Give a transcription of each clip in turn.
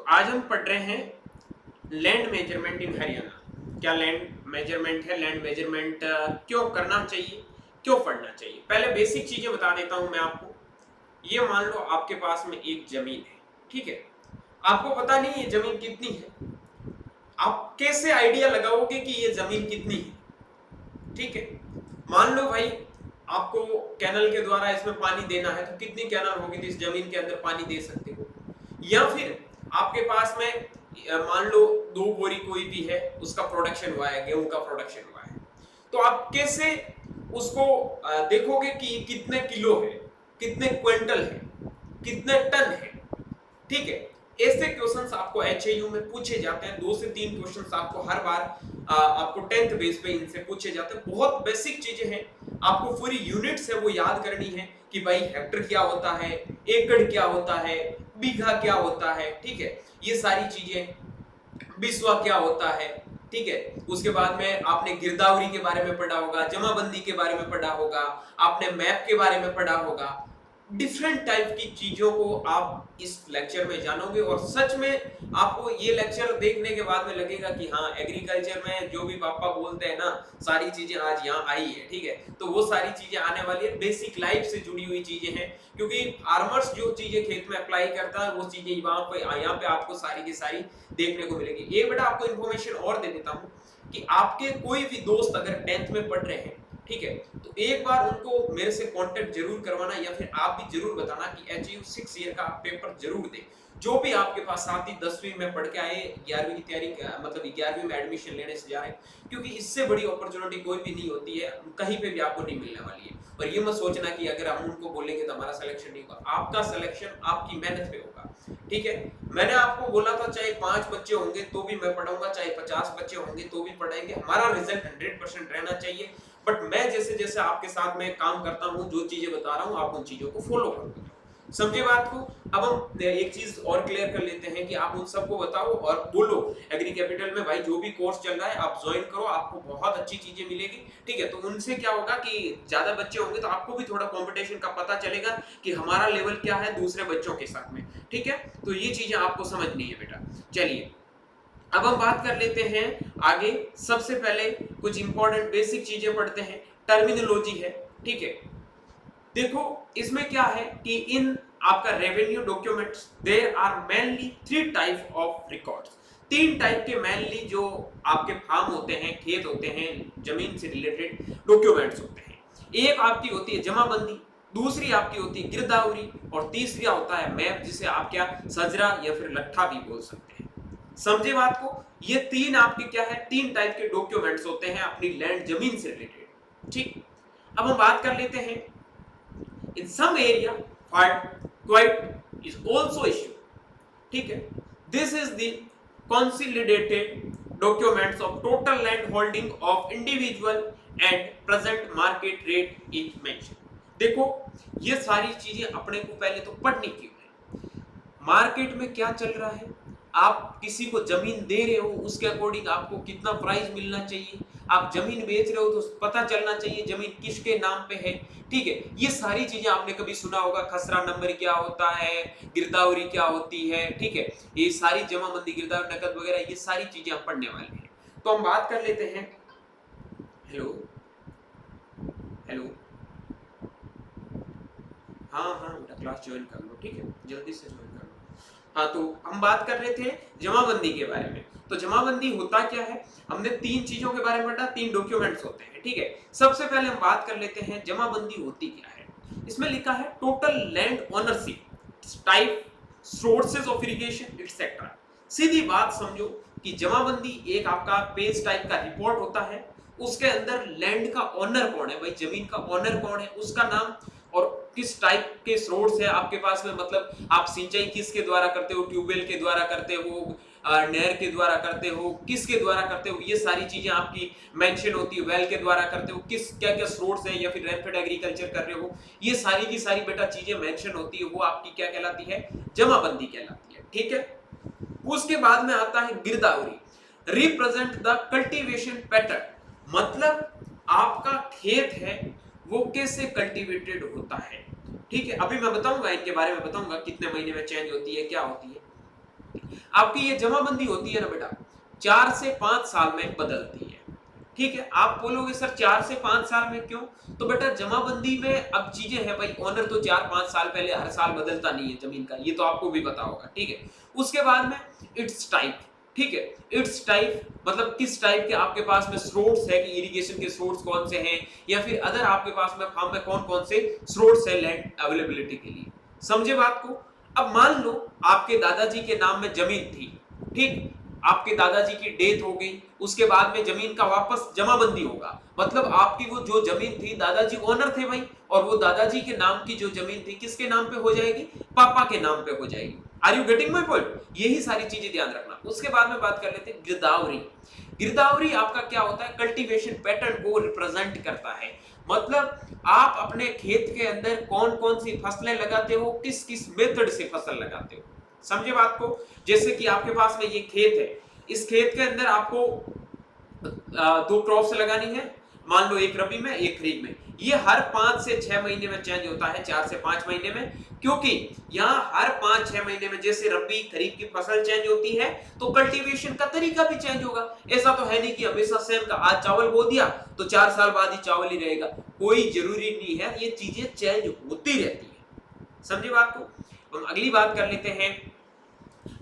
तो आज हम पढ़ रहे हैं लैंड मेजरमेंट इन हरियाणा। क्या लैंड मेजरमेंट है, लैंड मेजरमेंट क्यों करना चाहिए, क्यों पढ़ना चाहिए। पहले बेसिक चीजें बता देता हूं मैं आपको। ये मान लो आपके पास में एक जमीन है, ठीक है। आपको पता नहीं ये जमीन कितनी है, आप कैसे आइडिया लगाओगे कि ये जमीन कितनी है, ठीक है। मान लो भाई आपको कैनल के द्वारा इसमें पानी देना है, तो कितनी कैनल होगी तो इस जमीन के अंदर पानी दे सकते हो। या फिर आपके पास में मान लो 2 बोरी कोई भी है, उसका प्रोडक्शन हुआ है, गेहूं का प्रोडक्शन हुआ है, तो आप कैसे उसको देखोगे कि कितने किलो है, कितने क्विंटल है, कितने टन है, ठीक है। ऐसे क्वेश्चंस आपको एचएयू में पूछे जाते हैं। 2 से 3 क्वेश्चंस आपको हर बार आपको 10th बेस पे इनसे पूछे जाते हैं। बहुत बेसिक चीजें हैं, आपको पूरी यूनिट्स है वो याद करनी है कि भाई हेक्टर क्या होता है, एकड़ क्या होता है, बीघा क्या होता है, ठीक है। ये सारी चीजें, बिस्वा क्या होता है, ठीक है। उसके बाद में आपने गिरदावरी के बारे में पढ़ा होगा, जमाबंदी के बारे में पढ़ा होगा, आपने मैप के बारे में पढ़ा होगा। डिफरेंट टाइप की चीजों को आप इस लेक्चर में जानोगे और सच में आपको ये लेक्चर देखने के बाद में लगेगा कि हाँ, एग्रीकल्चर में जो भी पापा बोलते हैं ना, सारी चीजें आज यहाँ आई है, ठीक है। तो वो सारी चीजें आने वाली है, बेसिक लाइफ से जुड़ी हुई चीजें हैं, क्योंकि फार्मर्स जो चीजें खेत में अप्लाई करता है वो चीजें यहाँ पे आपको सारी की सारी देखने को मिलेगी। एक बेटा आपको इन्फॉर्मेशन और दे देता हूँ कि आपके कोई भी दोस्त अगर 10th में पढ़ रहे हैं, ठीक है, तो एक बार उनको मेरे से कांटेक्ट जरूर करवाना, या फिर आप भी जरूर बताना कि एचयू 6 ईयर का आप पेपर जरूर दें। जो भी आपके पास 7वीं 10वीं में पढ़ के आए, 11वीं की तैयारी मतलब 11वीं में एडमिशन लेने से जा रहे हैं, क्योंकि इससे बड़ी अपॉर्चुनिटी कोई भी नहीं होती है, कहीं पे भी आपको नहीं मिलने वाली है। और ये मत सोचना कि अगर हम उनको बोलेंगे तो हमारा सिलेक्शन नहीं होगा। आपका सिलेक्शन आपकी मेहनत पे होगा, ठीक है। मैंने आपको बोला था चाहे 5 बच्चे होंगे तो भी मैं पढ़ाऊंगा, चाहे 50 बच्चे होंगे तो भी पढ़ाएंगे, हमारा रिजल्ट 100% रहना चाहिए। बट मैं जैसे जैसे आपके साथ में काम करता हूं, जो चीजें बता रहा हूं, आप उन चीजों को फॉलो करो, समझे बात को। अब हम एक चीज और क्लियर कर लेते हैं कि आप उन सबको बताओ और बोलो एग्री कैपिटल में भाई जो भी कोर्स चल रहा है आप ज्वाइन करो, आपको बहुत अच्छी चीजें मिलेगी, ठीक है। तो उनसे क्या होगा कि ज्यादा बच्चे होंगे तो आपको भी थोड़ा कंपटीशन का पता चलेगा कि हमारा लेवल क्या है दूसरे बच्चों के साथ में, ठीक है। तो ये चीजें आपको समझनी है बेटा। चलिए अब हम बात कर लेते हैं आगे। सबसे पहले कुछ इंपॉर्टेंट बेसिक चीजें पढ़ते हैं, टर्मिनोलॉजी है, ठीक है। देखो इसमें क्या है कि इन आपका revenue documents there are mainly 3 type of records. 3 type के मेनली जो आपके फार्म होते हैं, खेत होते हैं, जमीन से रिलेटेड डॉक्यूमेंट्स होते हैं। एक आपकी होती है जमाबंदी, दूसरी आपकी होती है गिरदावरी, और तीसरी होता है मैप, जिसे आप क्या सजरा या फिर लट्ठा भी बोल सकते हैं। समझे बात को। ये 3 आपके क्या है, 3 टाइप के डॉक्यूमेंट्स होते हैं अपनी लैंड जमीन से रिलेटेड, ठीक। अब हम बात कर लेते हैं in some area quite is also issued, ठीक है। this is the consolidated documents of total land holding of individual and present market rate is mentioned। देखो ये सारी चीजें अपने को पहले तो पढ़नी क्यों है, मार्केट में क्या चल रहा है, आप किसी को जमीन दे रहे हो उसके अकॉर्डिंग आपको कितना प्राइस मिलना चाहिए, आप जमीन बेच रहे हो तो पता चलना चाहिए जमीन किसके नाम पे है, ठीक है। ये सारी चीजें आपने कभी सुना होगा, खसरा नंबर क्या होता है, गिरदावरी क्या होती है, ठीक है। ये सारी जमाबंदी, गिरदावरी, नकद वगैरह, ये सारी चीजें हम पढ़ने वाले हैं। तो हम बात कर लेते हैं। हेलो हेलो, हाँ हाँ बेटा क्लास ज्वाइन कर लो, ठीक है, जल्दी से ज्वाइन कर लो। हाँ तो हम बात कर रहे थे जमाबंदी के बारे में। तो जमाबंदी होता क्या है, हमने 3 चीजों के बारे में पढ़ा, 3 डॉक्यूमेंट्स होते हैं, ठीक है। सबसे पहले हम बात कर लेते हैं जमाबंदी होती क्या है। इसमें लिखा है total land ownership, type, sources of irrigation etcetera. सीधी बात समझो कि जमाबंदी एक आपका पेज टाइप का रिपोर्ट होता है, उसके अंदर लैंड का ओनर कौन है, भाई जमीन का ओनर कौन है, उसका नाम, और किस टाइप के स्रोत है आपके पास में, मतलब आप सिंचाई किसके द्वारा करते हो, ट्यूबवेल के द्वारा करते हो, नहर के द्वारा करते हो, किसके द्वारा करते हो, ये सारी चीजें आपकी मेंशन होती है। वेल के द्वारा करते हो, किस क्या क्या स्रोत है, या फिर रेनफेड एग्रीकल्चर कर रहे हो, ये सारी की सारी बेटा चीजें मेंशन होती है, वो आपकी क्या कहलाती है, जमाबंदी कहलाती है, ठीक है। उसके बाद में आता है गिरदावरी, रिप्रेजेंट द कल्टीवेशन पैटर्न, मतलब आपका खेत है वो कैसे कल्टीवेटेड होता है, ठीक है। अभी मैं बताऊंगा इनके बारे में, बताऊंगा कितने महीने में चेंज होती है, क्या होती है। आपकी ये जमाबंदी होती है ना बेटा, 4 से 5 साल में बदलती है। ठीक है, आप बोलोगे सर 4 से 5 साल में क्यों? तो बेटा जमाबंदी में अब चीजें हैं भाई, ओनर तो 4-5 साल पहले हर साल बदलता नहीं है जमीन का, ये तो आपको भी पता होगा। ठीक है, उसके बाद में इट्स टाइप। ठीक है, इट्स टाइप मतलब किस टाइप के आपके पास में स्रोट्स है, कि इरिगेशन के स्रोट्स कौन से हैं, या फिर अदर आपके पास में फार्म में कौन कौन से स्रोट्स है लैंड अवेलेबिलिटी के लिए। समझे बात को? अब मान लो आपके दादाजी के नाम में जमीन थी, ठीक, आपके दादाजी की डेथ हो गई, उसके बाद में जमीन का वापस जमाबंदी होगा, मतलब आपकी वो जो जमीन थी, दादाजी ओनर थे भाई, और वो दादाजी के नाम की जो जमीन थी किसके नाम पे हो जाएगी? पापा के नाम पे हो जाएगी। Are you getting my point? यही सारी चीजें ध्यान रखना। उसके बाद में बात कर लेते हैं गिरदावरी। गिरदावरी आपका क्या होता है? कल्टीवेशन पैटर्न को रिप्रेजेंट करता है, मतलब आप अपने खेत के अंदर कौन कौन सी फसलें लगाते हो, किस किस मेथड से फसल लगाते हो। समझे बात को? जैसे कि आपके पास में ये खेत है, इस खेत के अंदर आपको दो क्रॉप्स लगानी है, मान लो एक रबी में एक खरीफ में। ये हर 5 से 6 महीने में चेंज होता है, 4 से 5 महीने में, क्योंकि यहाँ हर 5-6 महीने में जैसे रबी खरीफ की फसल चेंज होती है, तो कल्टीवेशन का तरीका भी चेंज होगा। ऐसा तो है नहीं कि हमेशा सेम का, आज चावल बो दिया तो 4 साल बाद ही चावल ही रहेगा, कोई जरूरी नहीं है, ये चीजें चेंज होती रहती है। समझे बात को? हम अगली बात कर लेते हैं।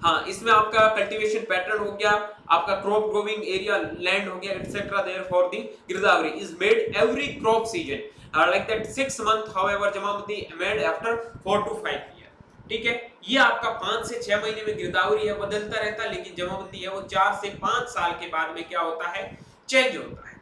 हाँ, इसमें आपका कल्टीवेशन पैटर्न हो गया, आपका क्रॉप ग्रोइंग एरिया लैंड हो गया, एटसेट्रा। देयरफॉर द गिरदावरी is made every crop season like that 6 month, however jamabandi made after 4 to 5 year. ठीक है, ये आपका 5 से 6 महीने में गिरदावरी है, बदलता रहता है, लेकिन जमाबंदी है वो 4 से 5 साल के बाद में क्या होता है? चेंज होता है।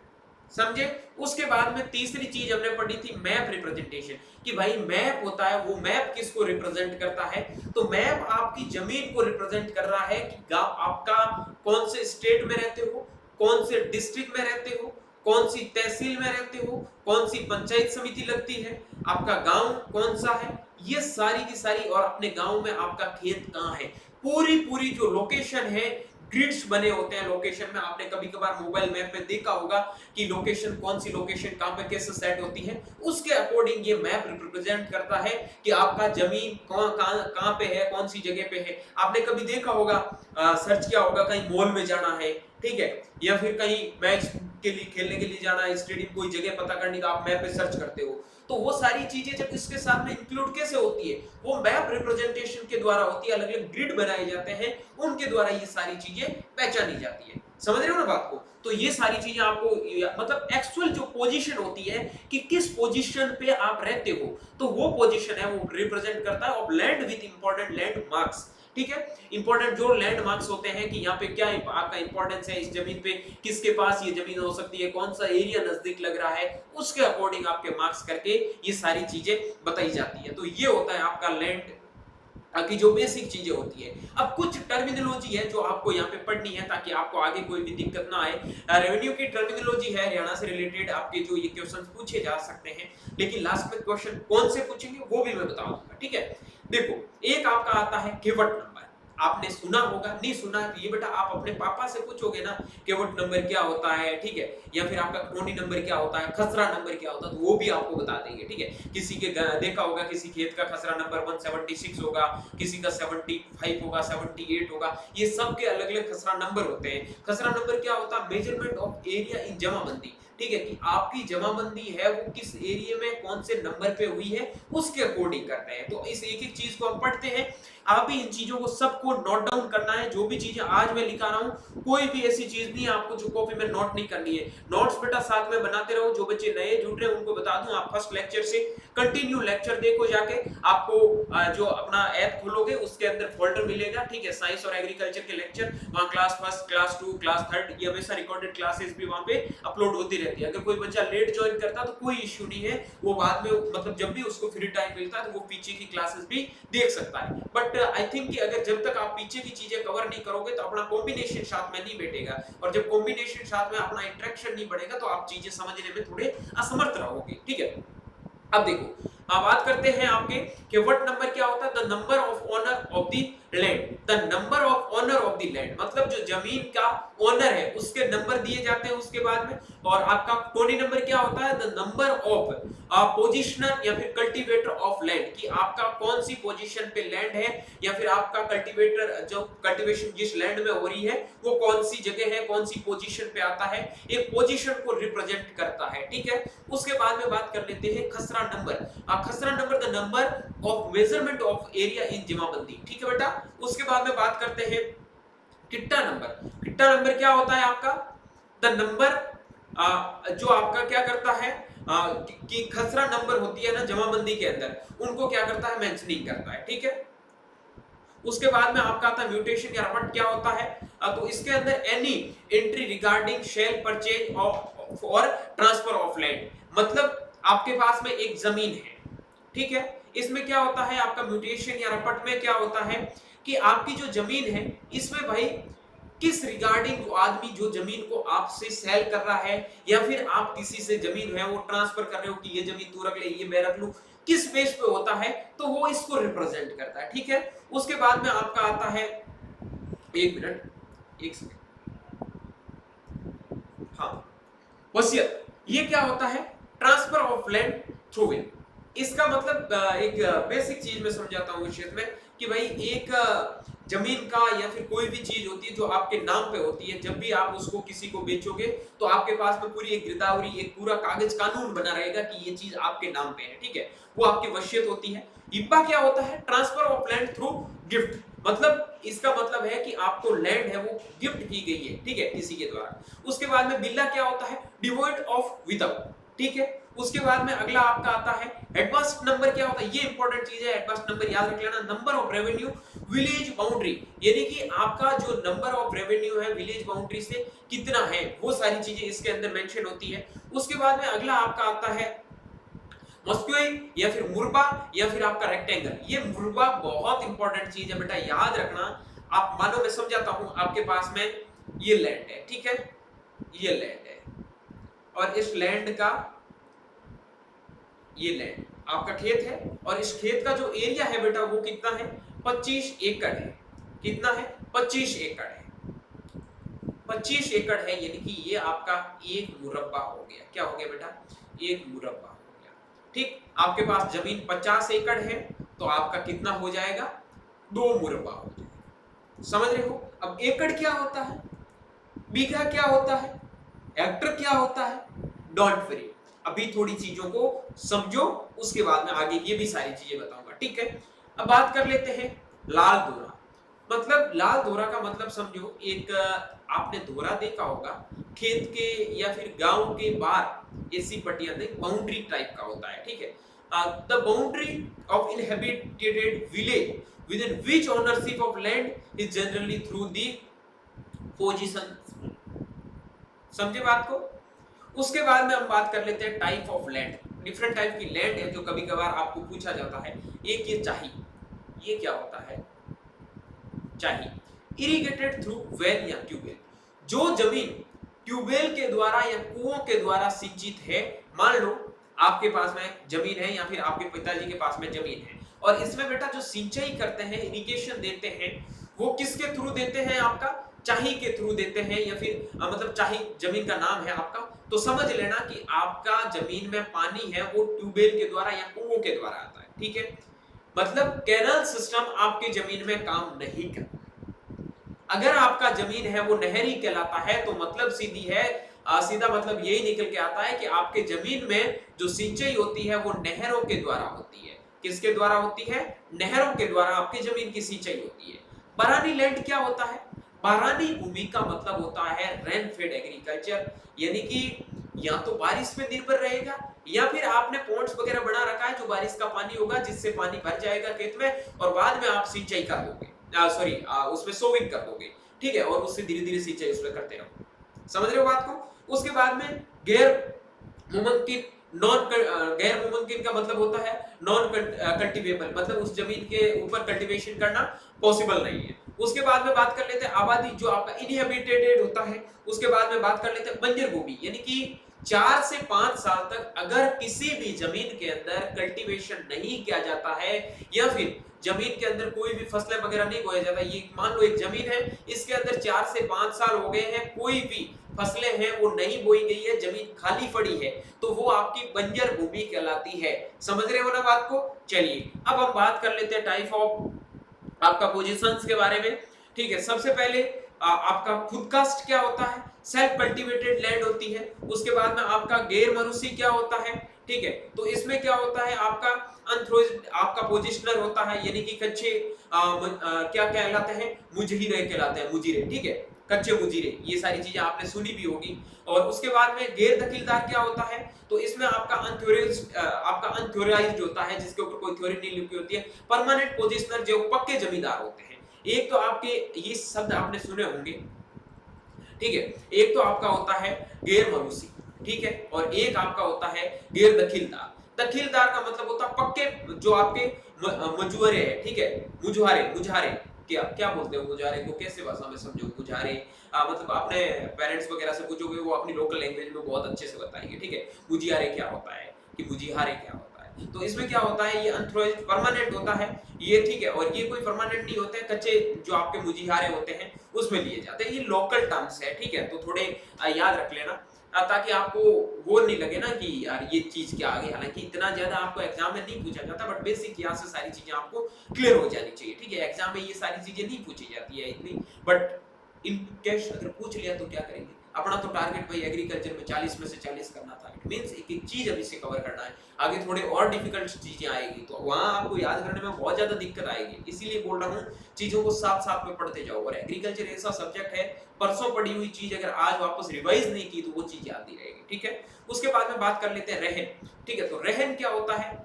समझे? उसके बाद में तीसरी चीज हमने पढ़ी थी मैप रिप्रेजेंटेशन, कि भाई मैप होता है, वो मैप किसको रिप्रेजेंट करता है? तो मैप आपकी जमीन को रिप्रेजेंट कर रहा है कि आपका कौन से स्टेट में रहते हो, कौन से डिस्ट्रिक्ट में रहते हो, कौन सी तहसील में रहते हो, कौन सी पंचायत समिति लगती है, आपका गांव कौन सा है, ये सारी की सारी, और अपने गांव में आपका खेत कहाँ है, पूरी पूरी जो लोकेशन है, ग्रिड्स बने होते हैं लोकेशन में। आपने कभी कभार मोबाइल मैप में देखा होगा कि लोकेशन, कौन सी लोकेशन कहां पे कैसे सेट होती है, उसके अकॉर्डिंग ये मैप रिप्रेजेंट करता है कि आपका जमीन कहां पे है, कौन सी जगह पे है। आपने कभी देखा होगा, सर्च किया होगा, कहीं मॉल में जाना है, ठीक है, या फिर कहीं मैच के लिए खेलने के लिए जाना है, स्टेडियम, कोई जगह पता करने का, आप मैप पे सर्च करते हो, तो वो सारी चीजें जब इसके साथ में इंक्लूड कैसे होती है? वो मैप रिप्रेजेंटेशन के द्वारा होती है, अलग अलग ग्रिड बनाए जाते हैं, उनके द्वारा ये सारी चीजें पहचानी जाती है। समझ रहे हो ना बात को? तो ये सारी चीजें आपको, मतलब एक्चुअल जो पोजीशन होती है कि किस पोजीशन पे आप रहते हो, तो वो पोजीशन है वो रिप्रेजेंट करता है of land with important land marks. ठीक है, इंपॉर्टेंट जो लैंडमार्क्स होते हैं कि यहाँ पे क्या आपका इंपॉर्टेंस है, इस जमीन पे किसके पास ये जमीन हो सकती है, कौन सा एरिया नजदीक लग रहा है, उसके अकॉर्डिंग आपके मार्क्स करके ये सारी चीजें बताई जाती है। तो ये होता है आपका लैंड की जो बेसिक चीजें होती है। अब कुछ टर्मिनोलॉजी है जो आपको यहाँ पे पढ़नी है, ताकि आपको आगे कोई भी दिक्कत ना आए। रेवेन्यू की टर्मिनोलॉजी है, हरियाणा से रिलेटेड आपके जो ये क्वेश्चन पूछे जा सकते हैं, लेकिन लास्ट में क्वेश्चन कौन से पूछेंगे वो भी मैं बता दूंगा। ठीक है, देखो एक आपका आता है केवट नंबर, आपने सुना होगा, नहीं सुना तो ये बेटा आप अपने पापा से पूछोगे ना केवट नंबर क्या होता है, ठीक है, या फिर आपका क्रोनी नंबर क्या होता है, खसरा नंबर क्या होता है, तो वो भी आपको बता देंगे। ठीक है, किसी के देखा होगा किसी खेत का खसरा नंबर 176 होगा, किसी का 75 होगा, 78 होगा, ये सब के अलग अलग खसरा नंबर होते हैं। खसरा नंबर क्या होता है? Measurement of area in jamabandi. ठीक है, कि आपकी जमाबंदी है वो किस एरिया में कौन से नंबर पे हुई है, उसके अकॉर्डिंग करते हैं। तो इस एक एक चीज को हम पढ़ते हैं, आप भी इन चीजों को सबको नोट डाउन करना है। जो भी चीजें आज मैं लिखा रहा हूं, कोई भी ऐसी चीज नहीं है आपको जो कॉपी में नोट नहीं करनी है। नोट्स बेटा साथ में बनाते रहो। जो बच्चे नए जुड़ रहे हैं उनको बता दूं, आप फर्स्ट लेक्चर से कंटिन्यू लेक्चर देखो जाके, आपको जो अपना ऐप खोलोगे उसके अंदर फोल्डर मिलेगा, ठीक है, साइंस और एग्रीकल्चर के लेक्चर, वहां क्लास फर्स्ट, क्लास 2, क्लास 3, ये हमेशा रिकॉर्डेड क्लासेस भी वहां पे अपलोड होती रहती है। अगर कोई बच्चा लेट ज्वाइन करता तो कोई इश्यू नहीं है, वो बाद में मतलब जब भी उसको फ्री टाइम मिलता है तो वो पीछे की क्लासेस भी देख सकता है। बट आई थिंक कि अगर जब तक आप पीछे की चीजें कवर नहीं करोगे तो अपना कॉम्बिनेशन साथ में नहीं बैठेगा, और जब कॉम्बिनेशन साथ में अपना इंटरेक्शन नहीं बढ़ेगा तो आप चीजें समझने में थोड़े असमर्थ रहोगे। ठीक है, अब देखो बात करते हैं आपके कि व्हाट नंबर क्या होता है, the number of owner of the land, the number of owner of the land, मतलब जो जमीन का ओनर है उसके नंबर दिए जाते हैं उसके बाद में। और आपका टोनी नंबर क्या होता है, द नंबर ऑफ पोजीशनर या फिर कल्टीवेटर ऑफ लैंड, कि आपका कौन सी पोजीशन पे लैंड है या फिर आपका कल्टीवेटर जो कल्टीवेशन जिस लैंड में हो रही है वो कौन सी जगह है, कौन सी पोजीशन पे आता है, एक पोजीशन को रिप्रेजेंट करता है, ठीक है। उसके बाद में बात कर लेते हैं khasra number. Khasra number the number of measurement of area in jamabandi, ठीक है बेटा। उसके बाद में बात करते हैं किट्टा नंबर। किट्टा नंबर क्या होता है आपका, द नंबर जो आपका क्या करता है कि खसरा नंबर होती है ना जमाबंदी के अंदर, उनको क्या करता है, मेंशनिंग करता है, ठीक है। उसके बाद में आपका आता है म्यूटेशन या रपट, क्या होता है, तो इसके अंदर any entry regarding sale purchase और ट्रांसफर ऑफ लैंड, मतलब आपके पास में एक जमीन है, ठीक है, इसमें क्या होता है आपका म्यूटेशन या रपट में क्या होता है कि आपकी जो जमीन है इसमें भाई किस रिगार्डिंग जो आदमी जो जमीन को आपसे सेल कर रहा है या फिर आप किसी से जमीन है वो ट्रांसफर कर रहे हो कि ये जमीन तू रख ले ये मैं रख लूं, किस बेस पे होता है, तो वो इसको रिप्रेजेंट करता है, ठीक है। उसके बाद में आपका आता है, एक मिनट एक सेकंड, हाँ, वसीयत। ये क्या होता है, transfer of land through will. इसका मतलब एक बेसिक चीज में समझाता हूं विषय में कि भाई एक जमीन का या फिर कोई भी चीज होती है जो आपके नाम पे होती है, जब भी आप उसको किसी को बेचोगे तो आपके पास में पूरी एक गिरदावरी, एक पूरा कागज कानून बना रहेगा कि ये चीज आपके नाम पे है, ठीक है, वो आपकी वसीयत होती है। इब्बा क्या होता है, transfer of land through gift, मतलब इसका मतलब है कि आपको लैंड है वो गिफ्ट की गई है, ठीक है, किसी के द्वारा। उसके बाद में बिल्ला क्या होता है, डिवोइड ऑफ विदाउट, ठीक है। उसके बाद में अगला आपका आता है एडवांस नंबर, क्या होता है, ये इंपॉर्टेंट चीज है, एडवांस नंबर याद रख लेना, number of revenue village boundary, यानी कि आपका जो नंबर ऑफ रेवेन्यू है विलेज बाउंड्री से कितना है, वो सारी चीजें इसके अंदर मेंशन होती है। उसके बाद में अगला आपका आता है मस्क्यूई या फिर मुरबा या फिर आपका रेक्टेंगल। ये मुरबा बहुत इंपॉर्टेंट चीज है बेटा, याद रखना। आप मानो मैं समझाता हूं, आपके पास में ये लैंड है, ठीक है, ये लैंड है और इस लैंड का, ये लैंड आपका खेत है और इस खेत का जो एरिया है बेटा वो कितना है, 25 एकड़ है। कितना है, 25 एकड़ है, 25 एकड़ है, यानी कि ये आपका एक मुरब्बा हो गया। क्या हो गया बेटा, एक मुरब्बा हो गया, ठीक। आपके पास जमीन 50 एकड़ है तो आपका कितना हो जाएगा, 2 मुरब्बा हो जाएगा, समझ रहे हो। अब एकड़ क्या होता है, बीघा क्या होता है, हेक्टर क्या होता है, डोंट वरी, अभी थोड़ी चीजों को समझो, उसके बाद में आगे ये भी सारी चीजें बताऊंगा, ठीक है। अब बात कर लेते हैं लाल दोहरा। मतलब लाल दोहरा का मतलब समझो, एक आपने दोहरा देखा होगा खेत के या फिर गांव के बाहर ऐसी पट्टियां देख, बाउंड्री टाइप का होता है, ठीक है। The boundary of inhabited village within which ownership of land is generally through the position, समझे बात को। उसके बाद में हम बात कर लेते हैं type of land. Different type की लैंड है जो कभी कभार आपको पूछा जाता है। एक ये चाही, ये क्या होता है, चाही, इरिगेटेड थ्रू वेल या ट्यूबवेल, जो जमीन ट्यूबवेल के द्वारा या कुओं के द्वारा सिंचित है। मान लो आपके पास में जमीन है या फिर आपके पिताजी के पास में जमीन है और इसमें बेटा जो सिंचाई करते हैं, इरिगेशन देते हैं, वो किसके थ्रू देते हैं, आपका चाही के थ्रू देते हैं या फिर मतलब चाही जमीन का नाम है आपका, तो समझ लेना कि आपका जमीन में पानी है वो ट्यूबवेल के द्वारा या कुओं के द्वारा आता है, ठीक है। मतलब कैनल सिस्टम आपकी जमीन में काम नहीं करता। अगर आपका जमीन है वो नहरी कहलाता है तो मतलब सीधी है, सीधा मतलब यही निकल के आता है कि आपके जमीन में जो सिंचाई होती है वो नहरों के द्वारा होती है। किसके द्वारा होती है, नहरों के द्वारा आपकी जमीन की सिंचाई होती है। बारानी लैंड क्या होता है, बारानी भूमि का मतलब होता है रेन फेड एग्रीकल्चर, यानी कि या तो बारिश पे निर्भर रहेगा या फिर आपने पॉन्ड्स वगैरह बना रखा है जो बारिश का पानी होगा जिससे पानी भर जाएगा खेत में और बाद में आप सिंचाई कर दोगे, सॉरी उसमें सोविंग कर दोगे, ठीक है, और उससे धीरे धीरे सिंचाई उसमें करते रहो, समझ रहे हो बात को। उसके बाद में गैर मुमकिन, गैर मुमकिन का मतलब होता है नॉन कल्टीवेबल, मतलब उस जमीन के ऊपर कल्टीवेशन करना पॉसिबल नहीं है। उसके बाद में बात कर लेते हैं आबादी, जो आपका इनहेबिटेड होता है। उसके बाद में बात कर लेते हैं बंजर भूमि, यानी कि 4 से 5 साल तक अगर किसी भी जमीन के अंदर कल्टीवेशन नहीं किया जाता है या फिर जमीन के अंदर कोई भी फसलें वगैरह नहीं बोया जाता, ये मान लो एक जमीन है, इसके अंदर 4 से 5 साल हो गए हैं, कोई भी फसलें हैं वो नहीं बोई गई है, जमीन खाली पड़ी है, तो वो आपकी बंजर भूमि कहलाती है। समझ रहे हो ना बात को? चलिए अब हम बात कर लेते हैं टाइप ऑफ आपका पोजीशंस के बारे में। ठीक है, सबसे पहले आपका खुद कास्ट क्या होता है, सेल्फ कल्टीवेटेड लैंड होती है। उसके बाद में आपका गैर मनुष्य क्या होता है, ठीक है, तो इसमें क्या होता है आपका अनथ्रोज्ड आपका पोजिशनर होता है, यानी कि कच्चे क्या कहलाते हैं, मुजहिरे कहलाते हैं, मुजीरे, ठीक है, कच्चे मुजीरे, ये सारी चीजें आपने सुनी भी होगी। और उसके बाद में गैर दखलदार क्या होता है, तो इसमें आपका अनथ्योराइज्ड होता है, जिसके ऊपर कोई थ्योरी नहीं लिखी होती है। परमानेंट पोजिशनर जो पक्के जमींदार होते हैं। एक तो आपके ये शब्द आपने सुने होंगे, ठीक है, एक तो आपका होता है गैर मनुष्य, ठीक है, और एक आपका होता है गैर दखलदार। दखलदार का मतलब होता है पक्के जो आपके मजुआरे है, ठीक है, मुजहारे, मुजहारे क्या क्या बोलते हो मुजहारे को, कैसे भाषा में समझो मुजहारे, मतलब अपने पेरेंट्स वगैरह से पूछोगे वो अपनी लोकल लैंग्वेज में बहुत अच्छे से बताएंगे, ठीक है, मुजियारे क्या होता है कि मुजिहारे क्या होता है। तो इसमें क्या होता है, ये अनथ्रोज्ड परमानेंट होता है ये, ठीक है, और ये कोई परमानेंट नहीं होते, कच्चे जो आपके मुजिहारे होते हैं उसमें लिए जाते हैं। ये लोकल टर्म्स है, ठीक है, तो थोड़े याद रख लेना ताकि आपको वो नहीं लगे ना कि यार ये चीज क्या आ गई। हालांकि इतना ज्यादा आपको एग्जाम में नहीं पूछा जाता, बट बेसिक यहाँ से सारी चीजें आपको क्लियर हो जानी चाहिए, ठीक है। एग्जाम में ये सारी चीजें नहीं पूछी जाती है इतनी, बट इन केस अगर पूछ लिया तो क्या करेंगे, अपना तो टारगेट भाई एग्रीकल्चर में 40 में से 40 करना था। इट मींस एक एक चीज अभी से कवर करना है, आगे थोड़े और डिफिकल्ट चीजें आएगी तो वहां आपको याद करने में बहुत ज्यादा दिक्कत आएगी। इसीलिए बोल रहा हूँ चीजों को साथ साथ में पढ़ते जाओ। और एग्रीकल्चर ऐसा सब्जेक्ट है, परसों पढ़ी हुई चीज अगर आज वापस रिवाइज नहीं की तो वो चीज याद नहीं रहेगी, ठीक है। उसके बाद में बात कर लेते हैं रहन, ठीक है। तो रहन क्या होता है,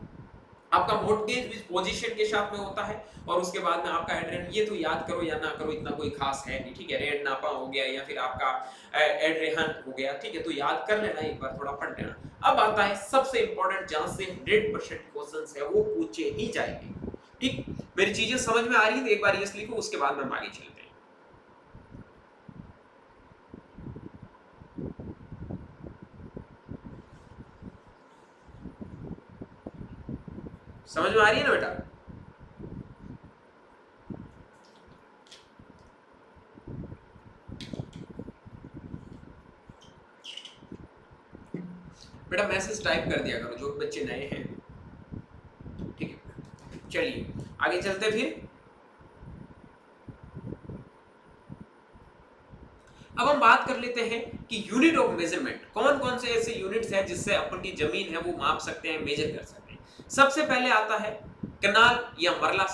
आपका मोर्टगेज विद पोजीशन के साथ में होता है। और उसके बाद में आपका एड्रेन, ये तो याद करो या ना करो इतना कोई खास है नहीं, ठीक है। रेड नापा हो गया या फिर आपका एड्रेहन हो गया, ठीक है, तो याद कर लेना, एक बार थोड़ा पढ़ लेना। अब आता है सबसे इंपॉर्टेंट, जहां से 100% क्वेश्चंस है वो पूछे ही जाएंगे, ठीक। मेरी चीजें समझ में आ रही है तो एक बार यस लिखो, उसके बाद में हम आगे चलते हैं। समझ में आ रही है ना बेटा? बेटा मैसेज टाइप कर दिया करो जो बच्चे नए हैं, ठीक है। चलिए आगे चलते फिर। अब हम बात कर लेते हैं कि यूनिट ऑफ मेजरमेंट, कौन कौन से ऐसे यूनिट्स हैं जिससे अपन की जमीन है वो माप सकते हैं, मेजर कर सकते हैं। सबसे पहले आता है कनाल या मरला,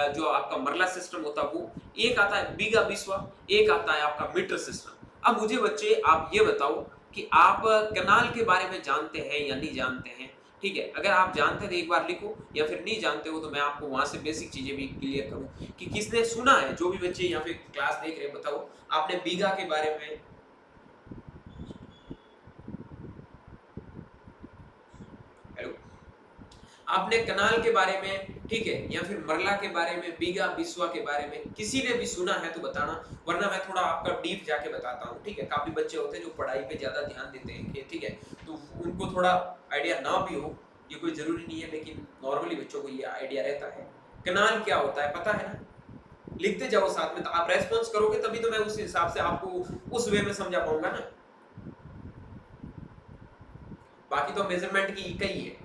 जो आपका मरला सिस्टम होता है वो, एक आता है बीघा बिस्वा, एक आता है आपका मीटर सिस्टम। अब मुझे बच्चे आप ये बताओ कि आप कनाल के बारे में जानते हैं या नहीं जानते हैं, ठीक है। अगर आप जानते हैं तो एक बार लिखो, या फिर नहीं जानते हो तो मैं आपको वहां से बेसिक चीजें भी क्लियर करूं कि किसने सुना है। जो भी बच्चे यहाँ पे क्लास देख रहे हैं बताओ, आपने बीघा के बारे में, हेलो, आपने कनाल के बारे में, ठीक है, या फिर मरला के बारे में, बीघा बिस्वा के बारे में किसी ने भी सुना है तो बताना, वरना मैं थोड़ा आपका डीप जाके बताता हूँ, ठीक है। काफी बच्चे होते हैं जो पढ़ाई पे ज्यादा ध्यान देते हैं, ठीक है, तो उनको थोड़ा आइडिया ना भी हो, ये कोई जरूरी नहीं है, लेकिन नॉर्मली बच्चों को ये आइडिया रहता है। कनाल क्या होता है पता है ना, लिखते जाओ साथ में, तो आप रेस्पॉन्स करोगे तभी तो मैं उस हिसाब से आपको उस वे में समझा पाऊंगा ना। बाकी तो मेजरमेंट की इकाई है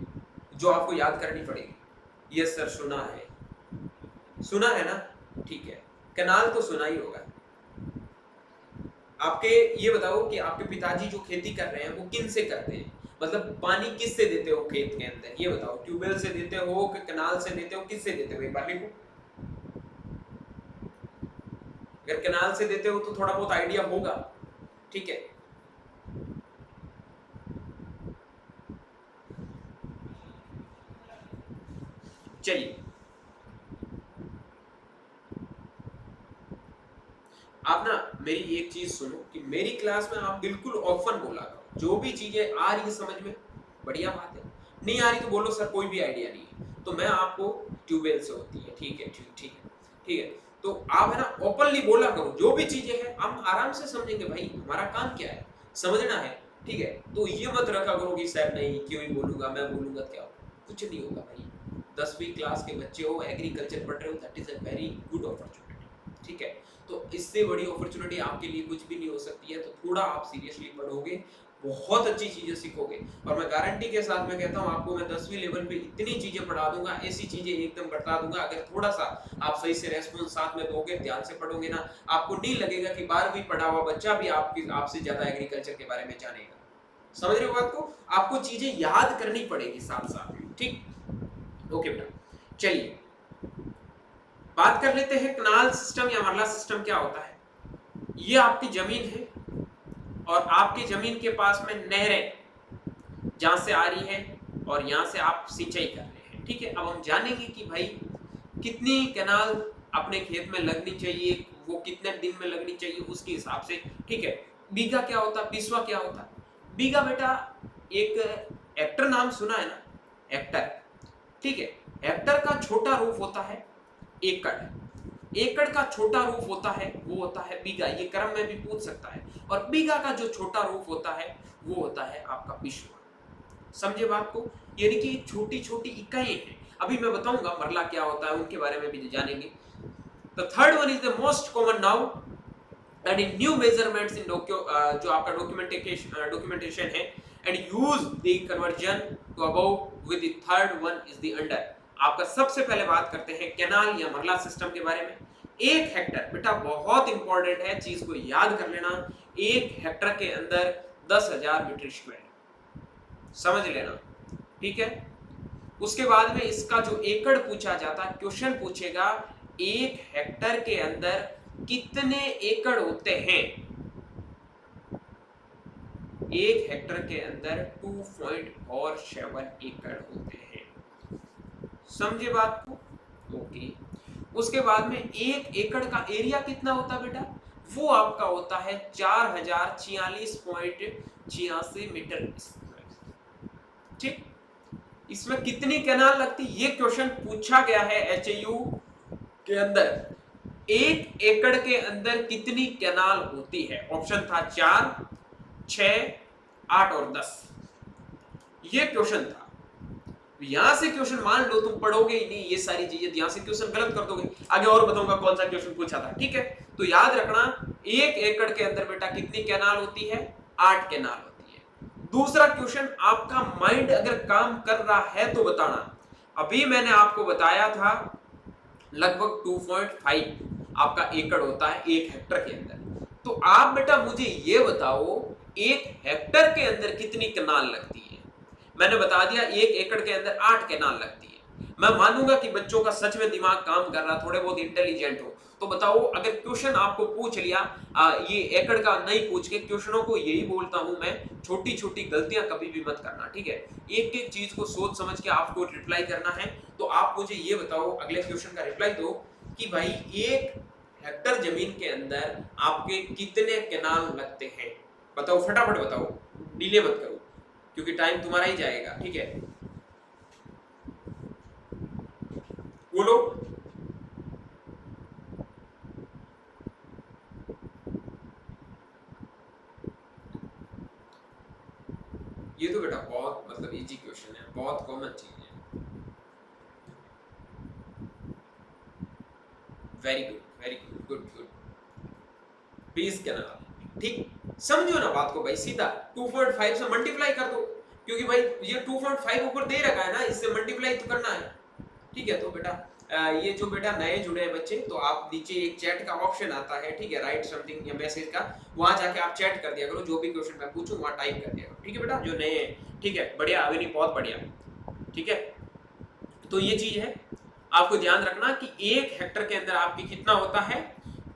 जो आपको याद करनी पड़ेगी। यस सर सुना है, सुना है ना, ठीक है। कनाल तो सुना ही होगा। आपके ये बताओ कि आपके पिताजी जो खेती कर रहे हैं वो किन से करते हैं, मतलब पानी किस से देते हो खेत के अंदर, ये बताओ, ट्यूबवेल से देते हो कि कनाल से देते हो, किस से देते हो, एक बार लिखो। अगर कनाल से देते हो तो थोड़ा बहुत आइडिया होगा, ठीक है। चलिए आप ना मेरी एक चीज सुनो कि मेरी क्लास में आप बिल्कुल ओपन बोला करो, जो भी चीजें आ रही है समझ में बढ़िया बात है, नहीं आ रही तो बोलो सर कोई भी आइडिया नहीं है, तो मैं आपको ट्यूबवेल से होती है, ठीक है, ठीक है, ठीक है। तो आप है ना ओपनली बोला करो, जो भी चीजें हैं हम आराम से समझेंगे भाई, हमारा काम क्या है समझना है, ठीक है। तो ये मत रखा करो कि सर नहीं क्यों ही बोलूंगा, मैं बोलूंगा क्या होगा, कुछ नहीं होगा भाई। 10वीं क्लास के बच्चे हो, एग्रीकल्चर पढ़ रहे हो, that is a very good opportunity, ठीक है। तो इससे बड़ी अपॉर्चुनिटी आपके लिए कुछ भी नहीं हो सकती है। तो थोड़ा आप सीरियसली पढ़ोगे, बहुत अच्छी चीजें सीखोगे, और मैं गारंटी के साथ मैं कहता हूँ आपको, मैं 10वीं लेवल पे इतनी चीजें पढ़ा दूंगा, ऐसी चीजें एकदम बता दूंगा, अगर थोड़ा सा आप सही से रेस्पॉन्स साथ में दोगे, ध्यान से पढ़ोगे ना, आपको नहीं लगेगा कि 12वीं पढ़ा हुआ बच्चा भी आपसे ज्यादा एग्रीकल्चर के बारे में जानेगा। समझ रहे हो बात को? आपको चीजें याद करनी पड़ेगी साथ साथ में, ठीक। ओके बेटा, चलिए बात कर लेते हैं कनाल सिस्टम या मरला सिस्टम क्या होता है। ये आपकी जमीन है और आपकी जमीन के पास में नहरें जहां से आ रही है और यहां से आप सिंचाई कर रहे हैं, ठीक है। अब हम जानेंगे कि भाई कितनी कैनाल अपने खेत में लगनी चाहिए, वो कितने दिन में लगनी चाहिए, उसके हिसाब से, ठीक है। बीघा क्या होता है, बिस्वा क्या होता है? बीघा बेटा एक हेक्टर नाम सुना है ना, हेक्टर, ठीक है। हेक्टर का छोटा रूप होता है एकड़, एकड़ का छोटा रूप होता है वो होता है बीघा, ये क्रम में भी पूछ सकता है। और बीघा का जो छोटा रूप होता है वो होता है आपका बिस्वा। समझे बात को? यानी कि छोटी छोटी इकाइयां हैं। अभी मैं बताऊंगा मरला क्या होता है, उनके बारे में भी जानेंगे। The third one is the most common now and in new measurements in जो आपका डॉक्यूमेंटेशन है and use the conversion to about with the third one is the under. आपका सबसे पहले बात करते हैं कैनाल या मरला सिस्टम के बारे में। एक हेक्टर बेटा बहुत इंपॉर्टेंट है, चीज को याद कर लेना, एक हेक्टर के अंदर 10,000 मीटर स्क्वायर, समझ लेना, ठीक है। उसके बाद में इसका जो एकड़ पूछा जाता है, क्वेश्चन पूछेगा एक हेक्टर के अंदर कितने एकड़ होते हैं। एक हेक्टर के अंदर 2.47 एकड़ होते हैं, समझे बात को? ओके। उसके बाद में एक एकड़ का एरिया कितना होता है बेटा? वो आपका होता है 4046.86 मीटर, ठीक। इसमें कितनी कैनाल लगती, ये क्वेश्चन पूछा गया है एचयू के अंदर। एक एकड़ के अंदर कितनी कैनाल होती है? ऑप्शन था 4, 6, 8 और 10, ये क्वेश्चन था। यहां से क्वेश्चन मान लो तुम पढ़ोगे ही नहीं ये सारी चीजें, यहां से क्वेश्चन गलत कर दोगे। आगे और बताऊंगा कौन सा क्वेश्चन पूछा था, ठीक है। तो याद रखना एक एकड़ के अंदर बेटा कितनी कैनाल होती है? 8 कैनाल होती है। दूसरा क्वेश्चन, आपका माइंड अगर काम कर रहा है तो बताना। अभी मैंने आपको बताया था लगभग 2.5 आपका एकड़ होता है एक हेक्टर के अंदर। तो आप बेटा मुझे ये बताओ एक हेक्टर के अंदर कितनी कैनाल लगती है? मैंने बता दिया एक एकड़ के अंदर 8 कैनाल लगती है। मैं मानूंगा कि बच्चों का सच में दिमाग काम कर रहा, थोड़े बहुत इंटेलिजेंट हो। तो बताओ अगर क्वेश्चन आपको पूछ लिया ये एकड़ का नहीं पूछ के, क्वेश्चनों को यही बोलता हूं मैं, छोटी छोटी गलतियां कभी भी मत करना, ठीक है। एक एक चीज को सोच समझ के आपको रिप्लाई करना है। तो आप मुझे ये बताओ, अगले क्वेश्चन का रिप्लाई दो कि भाई एक हेक्टर जमीन के अंदर आपके कितने कैनाल लगते हैं? बताओ फटाफट बताओ, डिले मत करो क्योंकि टाइम तुम्हारा ही जाएगा, ठीक है। बोलो। ये तो बेटा बहुत मतलब इजी क्वेश्चन है, बहुत कॉमन चीज है। Very good, very good, good good. 20 canal, ठीक। समझो ना बात को भाई, सीधा 2.5 से मल्टीप्लाई कर दो, क्योंकि भाई ये 2.5 ऊपर दे रखा है ना, इससे मल्टीप्लाई तो करना है, ठीक है। तो बेटा ये जो बेटा नए जुड़े हैं बच्चे, तो आप नीचे एक चैट का ऑप्शन आता है, ठीक है, राइट समथिंग या मैसेज का, वहां जाके आप चैट कर दिया करो, जो भी क्वेश्चन मैं पूछूं वहां टाइप कर दिया करो, ठीक है बेटा, जो नए हैं, ठीक है। बढ़िया अभी नहीं, बहुत बढ़िया, ठीक है। तो ये चीज है, आपको ध्यान रखना कि एक हेक्टर के अंदर आपकी कितना होता है?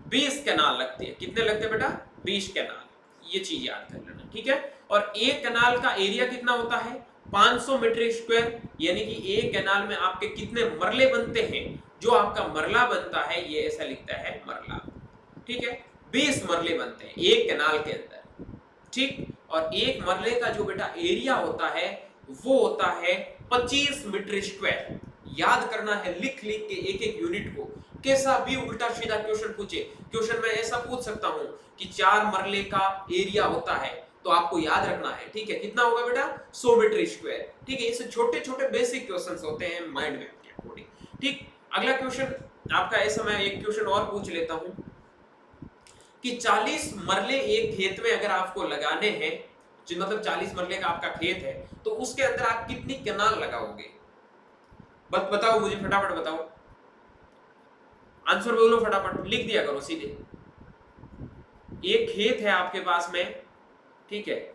20 कैनाल लगती है। कितने लगते हैं बेटा? 20 कैनाल, ये चीज याद कर लेना, ठीक है। और एक कैनाल का एरिया कितना होता है? 500 मीटर स्क्वायर, यानी कि एक कैनाल में आपके कितने मरले बनते हैं? जो आपका मरला बनता है ये ऐसा लिखता है मरला, ठीक है। 20 मरले बनते हैं एक कैनाल के अंदर, ठीक। और एक मरले का जो बेटा एरिया होता है वो होता है 25 मीटर स्क्वायर। याद करना है लिख लिख के एक एक यूनिट को। कैसा भी उल्टा सीधा क्वेश्चन पूछे, क्वेश्चन में ऐसा पूछ सकता हूं कि 4 मरले का एरिया होता है तो आपको याद रखना है, ठीक है, कितना होगा बेटा 100 मीटर स्क्वायर। ठीक है, ये छोटे छोटे बेसिक क्वेश्चंस होते हैं माइंड मैप के अकॉर्डिंग। ठीक, अगला क्वेश्चन आपका ऐसा, मैं एक क्वेश्चन और पूछ लेता हूं कि 40 मरले एक खेत में अगर आपको लगाने हैं, मतलब 40 मरले का आपका खेत है, तो उसके अंदर आप कितनी कैनाल लगाओगे? बताओ मुझे, फटाफट बताओ, आंसर बोलो फटाफट, लिख दिया करो सीधे। एक खेत है आपके पास में, ठीक है,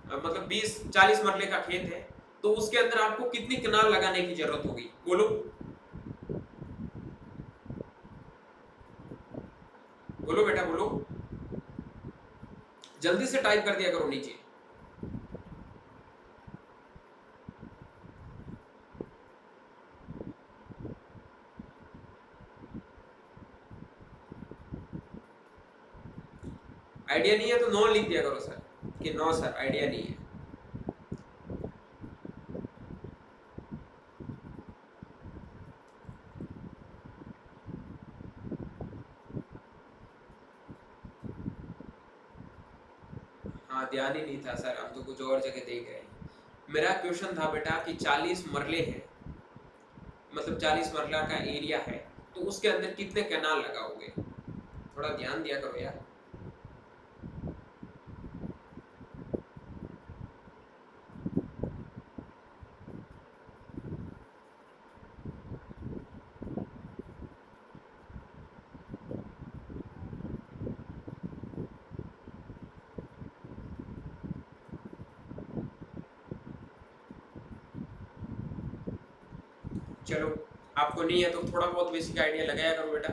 मतलब 20-40 मरले का खेत है, तो उसके अंदर आपको कितनी कैनाल लगाने की जरूरत होगी? बोलो बोलो बेटा बोलो, जल्दी से टाइप कर दिया करो नीचे। आइडिया नहीं है तो नो लिख दिया करो सर, कि नो सर आइडिया नहीं है। हाँ, ध्यान ही नहीं था सर, हम तो कुछ और जगह देख रहे हैं। मेरा क्वेश्चन था बेटा कि 40 मरले हैं, मतलब 40 मरला का एरिया है, तो उसके अंदर कितने कैनाल लगाओगे? थोड़ा ध्यान दिया करो यार। चलो, आपको नहीं है तो थोड़ा बहुत बेसिक आइडिया लगाया करो बेटा,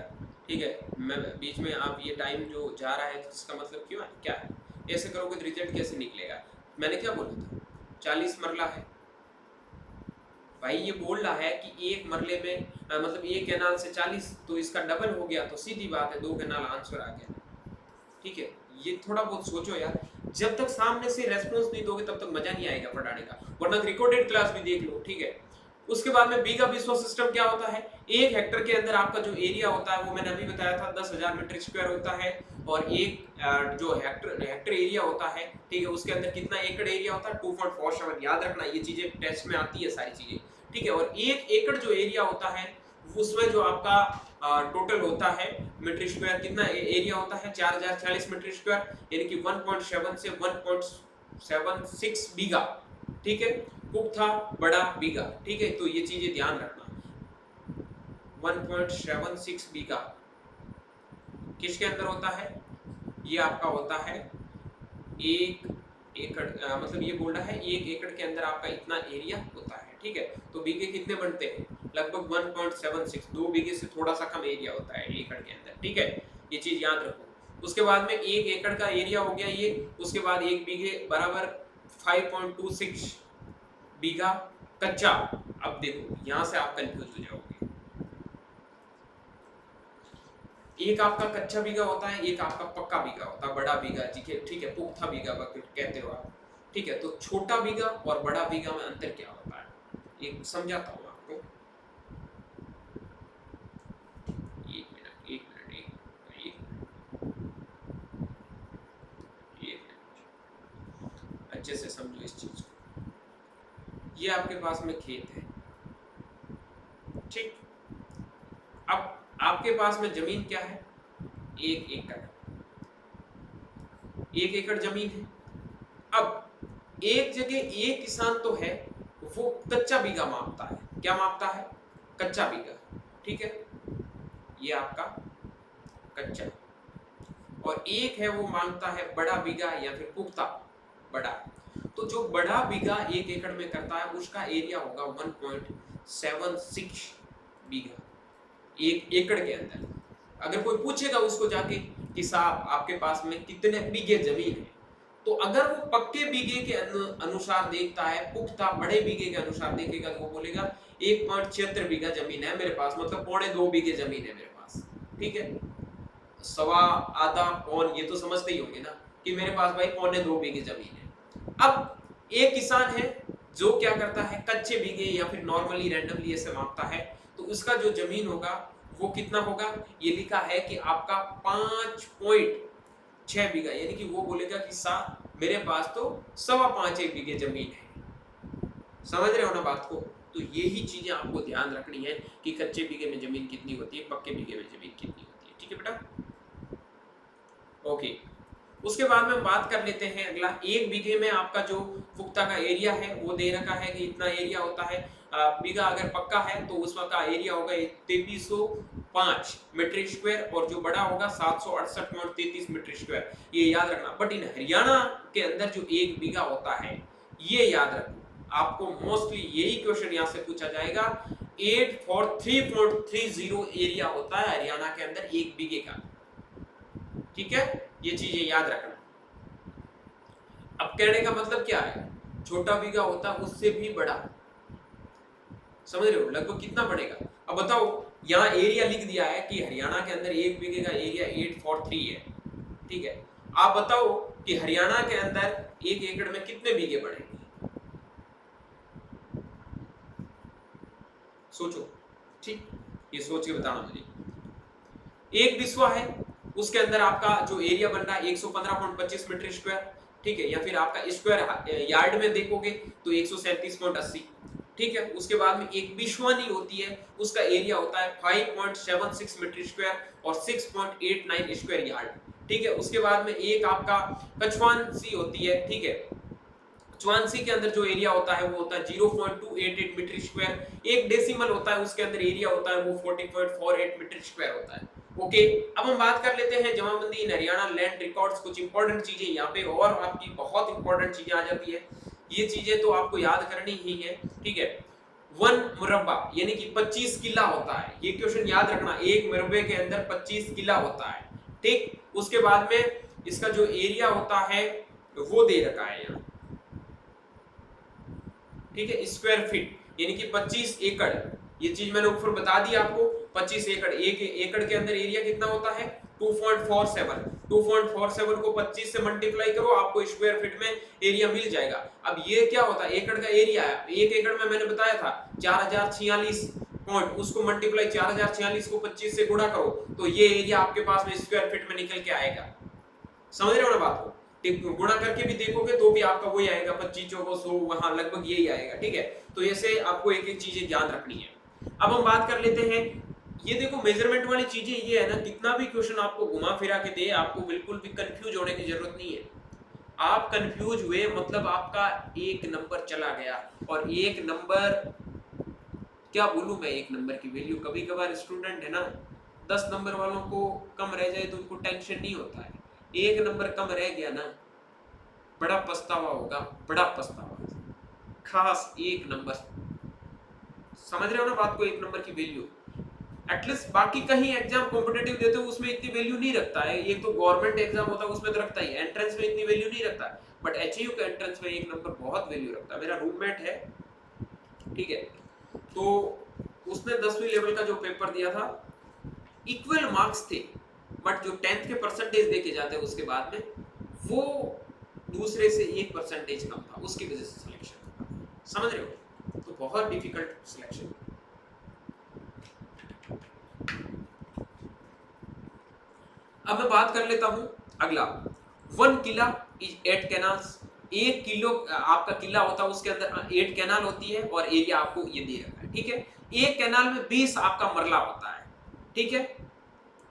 ठीक है। मैं बीच में, आप ये टाइम जो जा रहा है इसका मतलब क्यों है, क्या है? ऐसे करोगे तो रिजल्ट कैसे निकलेगा? मैंने क्या बोला था, 40 मरला है भाई, ये बोल रहा है कि एक मरले में मतलब एक कैनाल से 40, तो इसका डबल हो गया, तो सीधी बात है 2 कैनाल आंसर आ गया। ठीक है, ये थोड़ा बहुत सोचो यार, जब तक सामने से रेस्पॉन्स नहीं दोगे तब तक मजा नहीं आएगा पढ़ाने का, वरना रिकॉर्डेड क्लास भी देख लो, ठीक है। उसके बाद में बीघा विश्व सिस्टम क्या होता है? 1 हेक्टर के अंदर आपका जो एरिया होता है वो मैंने अभी बताया था 10,000 मीटर स्क्वायर होता है, और एक जो हेक्टर एरिया होता है, ठीक है, उसके अंदर कितना एकड़ एरिया होता है? 2.47। याद रखना, ये चीजें टेस्ट में आती है सारी चीजें, ठीक है। और 1 एकड़ जो एरिया होता है उसमें जो आपका टोटल होता है मीटर स्क्वायर, कितना एरिया होता है? 4040 मीटर स्क्वायर, यानी कि 1.7 से 1.76 बीघा, ठीक है। पुख्ता बड़ा बीघा, ठीक है, तो ये चीजें ध्यान रखना। 1.76 बीघा किसके अंदर होता है? ये आपका होता है 1 एकड़, मतलब ये बोल रहा है 1 एकड़ के अंदर आपका इतना एरिया होता है, ठीक है। तो बीघे कितने बनते हैं? लगभग 1.76, 2 बीघे से थोड़ा सा कम एरिया होता है एकड़ के अंदर, ठीक है, ये चीज याद रखो। उसके बाद में 1 एकड़ का एरिया हो गया ये, उसके बाद 1 बीघे बराबर 5.26 बीघा कच्चा। अब देखो यहां से आप कंफ्यूज हो जाओगे, एक आपका कच्चा बीघा होता है, एक आपका पक्का बीघा होता है, बड़ा बीघा, ठीक है, पुख्ता बीघा कहते हो आप, ठीक है। तो छोटा बीघा और बड़ा बीघा में अंतर क्या होता है, एक समझाता हूं आपको। एक मिनट एक मिनट एक एक एक मिनट, अच्छे से समझो इस चीज को। ये आपके पास में खेत है, ठीक। अब आपके पास में जमीन क्या है? 1 एकड़, 1 एकड़ जमीन है। अब एक जगह एक किसान तो है, वो कच्चा बीघा मापता है, क्या मापता है? कच्चा बीघा, ठीक है, ये आपका कच्चा, और एक है वो मांगता है बड़ा बीघा या फिर पुख्ता बड़ा। तो जो बड़ा बीघा 1 एकड़ में करता है उसका एरिया होगा 1.76 बीघा 1 एकड़ के अंदर। अगर कोई पूछेगा उसको जाके कि साहब आपके पास में कितने बीघे जमीन है, तो अगर वो पक्के बीघे के अनुसार देखता है, पुख्ता बड़े बीघे के अनुसार देखेगा, तो वो बोलेगा 1.76 बीघा जमीन है मेरे पास, मतलब 2.25 बीघे जमीन है मेरे पास, ठीक है। सवा, आधा, पौन, ये तो समझते ही होंगे ना कि मेरे पास भाई 2.25 बीघे जमीन है। अब एक किसान है जो क्या करता है, कच्चे बीघे या फिर नॉर्मली रैंडमली ऐसे मापता है, तो उसका जो जमीन होगा वो कितना होगा? ये लिखा है कि आपका 5 6 बीघा, यानी कि वो बोलेगा कि मेरे पास तो 5.25 बीघे जमीन है। समझ रहे हो ना बात को? तो यही चीजें आपको ध्यान रखनी है कि कच्चे बीघे में जमीन कितनी होती है, पक्के बीघे में जमीन कितनी होती है। ठीक है बेटा, ओके। उसके बाद में बात कर लेते हैं अगला, 1 बीघे में आपका जो पुख्ता का एरिया है वो दे रखा है कि इतना एरिया होता है। बीघा अगर पक्का है तो उसमें का एरिया होगा 3305 मीटर स्क्वायर, और जो बड़ा होगा 768.33 मीटर स्क्वायर, ये याद रखना। बट इन हरियाणा के अंदर जो 1 बीघा होता है, ये याद रखो, आपको मोस्टली यही क्वेश्चन यहाँ से पूछा जाएगा। 843.30 एरिया होता है हरियाणा के अंदर 1 बीघे का। ठीक है, ये चीजें याद रखना। अब कहने का मतलब क्या है, छोटा बीघा होता है उससे भी बड़ा, समझ रहे हो, लगभग कितना बढ़ेगा। अब बताओ, यहाँ एरिया लिख दिया है कि हरियाणा के अंदर 1 बीघे का एरिया 843 है। ठीक है, आप बताओ कि हरियाणा के अंदर 1 एकड़ में कितने बीघे बढ़ेंगे, सोचो। ठीक, ये सोच के बताना मुझे। एक बिस्वा है, उसके अंदर आपका जो एरिया बन रहा है 115.25 मीटर स्क्वायर। ठीक है, या फिर आपका स्क्वायर यार्ड में देखोगे तो 137.80। ठीक है, उसके बाद में एक बिश्वानी होती है, उसका एरिया होता है 5.76 मीटर स्क्वायर और 6.89 स्क्वायर यार्ड। ठीक है, उसके बाद में एक आपका कछवानसी होती है। ठीक है, चौंसी के अंदर जो एरिया होता है वो होता है 0.288 मीटर स्क्वायर। एक डेसिमल होता है, उसके अंदर एरिया होता है वो 40.48 मीटर स्क्वायर होता है। ओके, अब हम बात कर लेते हैं जमाबंदी इन हरियाणा लैंड रिकॉर्ड्स। कुछ इंपॉर्टेंट चीजें यहाँ पे और आपकी बहुत इंपॉर्टेंट चीजें आ जाती है, ये चीजें तो आपको याद करनी ही है। ठीक है, 1 मुरब्बा यानी कि 25 किला होता है, ये क्वेश्चन याद रखना, एक मुरब्बे के अंदर 25 किला होता है। ठीक, उसके बाद में इसका जो एरिया होता है वो दे रखा है यहाँ। ठीक है, स्क्वायर फीट यानी कि 25 एकड़, ये चीज मैंने ऊपर बता दी आपको। 25 एकड़, एक एकड़ के अंदर एरिया कितना होता है 2.47। 2.47 को 25 से मल्टीप्लाई करो, आपको स्क्वायर फीट में एरिया मिल जाएगा। अब ये क्या होता है, एकड़ का एरिया है। एक एकड़ में मैंने बताया था 4046 पॉइंट, उसको मल्टीप्लाई 4046 को 25 से गुणा करो तो ये एरिया आपके पास में स्क्वायर फीट में निकल के आएगा। समझ रहे हो ना बात को? गुणा करके भी देखोगे तो भी आपका वही आएगा, 25 चौको 100, वहां लगभग यही आएगा। ठीक है, तो ऐसे आपको एक एक चीजें ध्यान रखनी है। अब हम बात कर लेते हैं, ये देखो मेजरमेंट वाली चीजें ये है ना, कितना भी क्वेश्चन आपको घुमा फिरा के दे, आपको बिल्कुल भी कंफ्यूज होने की जरूरत नहीं है। आप कंफ्यूज हुए मतलब आपका 1 नंबर चला गया। और 1 नंबर क्या बोलूं मैं, 1 नंबर की वैल्यू, कभी कभार स्टूडेंट है ना 10 नंबर वालों को कम रह जाए तो उनको टेंशन नहीं होता है, 1 नंबर कम रह गया ना बड़ा पछतावा होगा, बड़ा पछतावा, खास 1 नंबर। समझ रहे हो ना बात को, 1 नंबर की वैल्यू एटलीस्ट। बाकी कहीं एग्जाम कॉम्पिटिटिव देते हो उसमें इतनी वैल्यू नहीं रखता है, एक तो गवर्नमेंट एग्जाम होता है उसमें तो रखता ही, एंट्रेंस में इतनी वैल्यू नहीं रखता, बट एचयू के एंट्रेंस में 1 नंबर बहुत वैल्यू रखता है। मेरा रूममेट है, ठीक है, तो उसने 10वीं लेवल का जो पेपर दिया था, इक्वल मार्क्स थे, बट जो 10th के परसेंटेज देके जाते हैं उसके बाद में वो दूसरे से 1% कम था, उसकी वजह से सिलेक्शन। समझ रहे हो, तो बहुत डिफिकल्ट सिलेक्शन। अब मैं बात कर लेता हूं अगला, 1 किला इज 8 कैनाल्स। 1 किलो आपका किला होता है, उसके अंदर 8 कैनाल होती है और एरिया आपको ये दे रखा है। ठीक है, एक कैनाल में 20 आपका मरला होता है। ठीक है,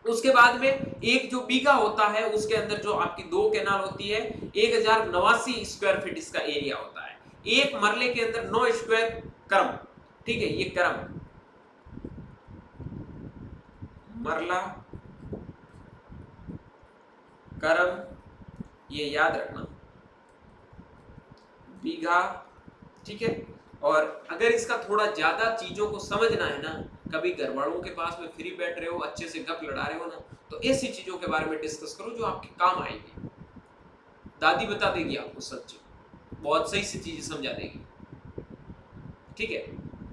उसके बाद में एक जो बीघा होता है उसके अंदर जो आपकी 2 कैनाल होती है, 1089 स्क्वायर फीट इसका एरिया होता है। एक मरले के अंदर 9 स्क्वायर क्रम। ठीक है, ये क्रम मरला करम, ये याद रखना, बीघा। ठीक है, और अगर इसका थोड़ा ज्यादा चीजों को समझना है ना, कभी घर वालों के पास में फ्री बैठ रहे हो, अच्छे से गप लड़ा रहे हो ना, तो ऐसी चीजों के बारे में डिस्कस करो जो आपके काम आएगी। दादी बता देगी आपको सच, बहुत सही से चीजें समझा देगी। ठीक है,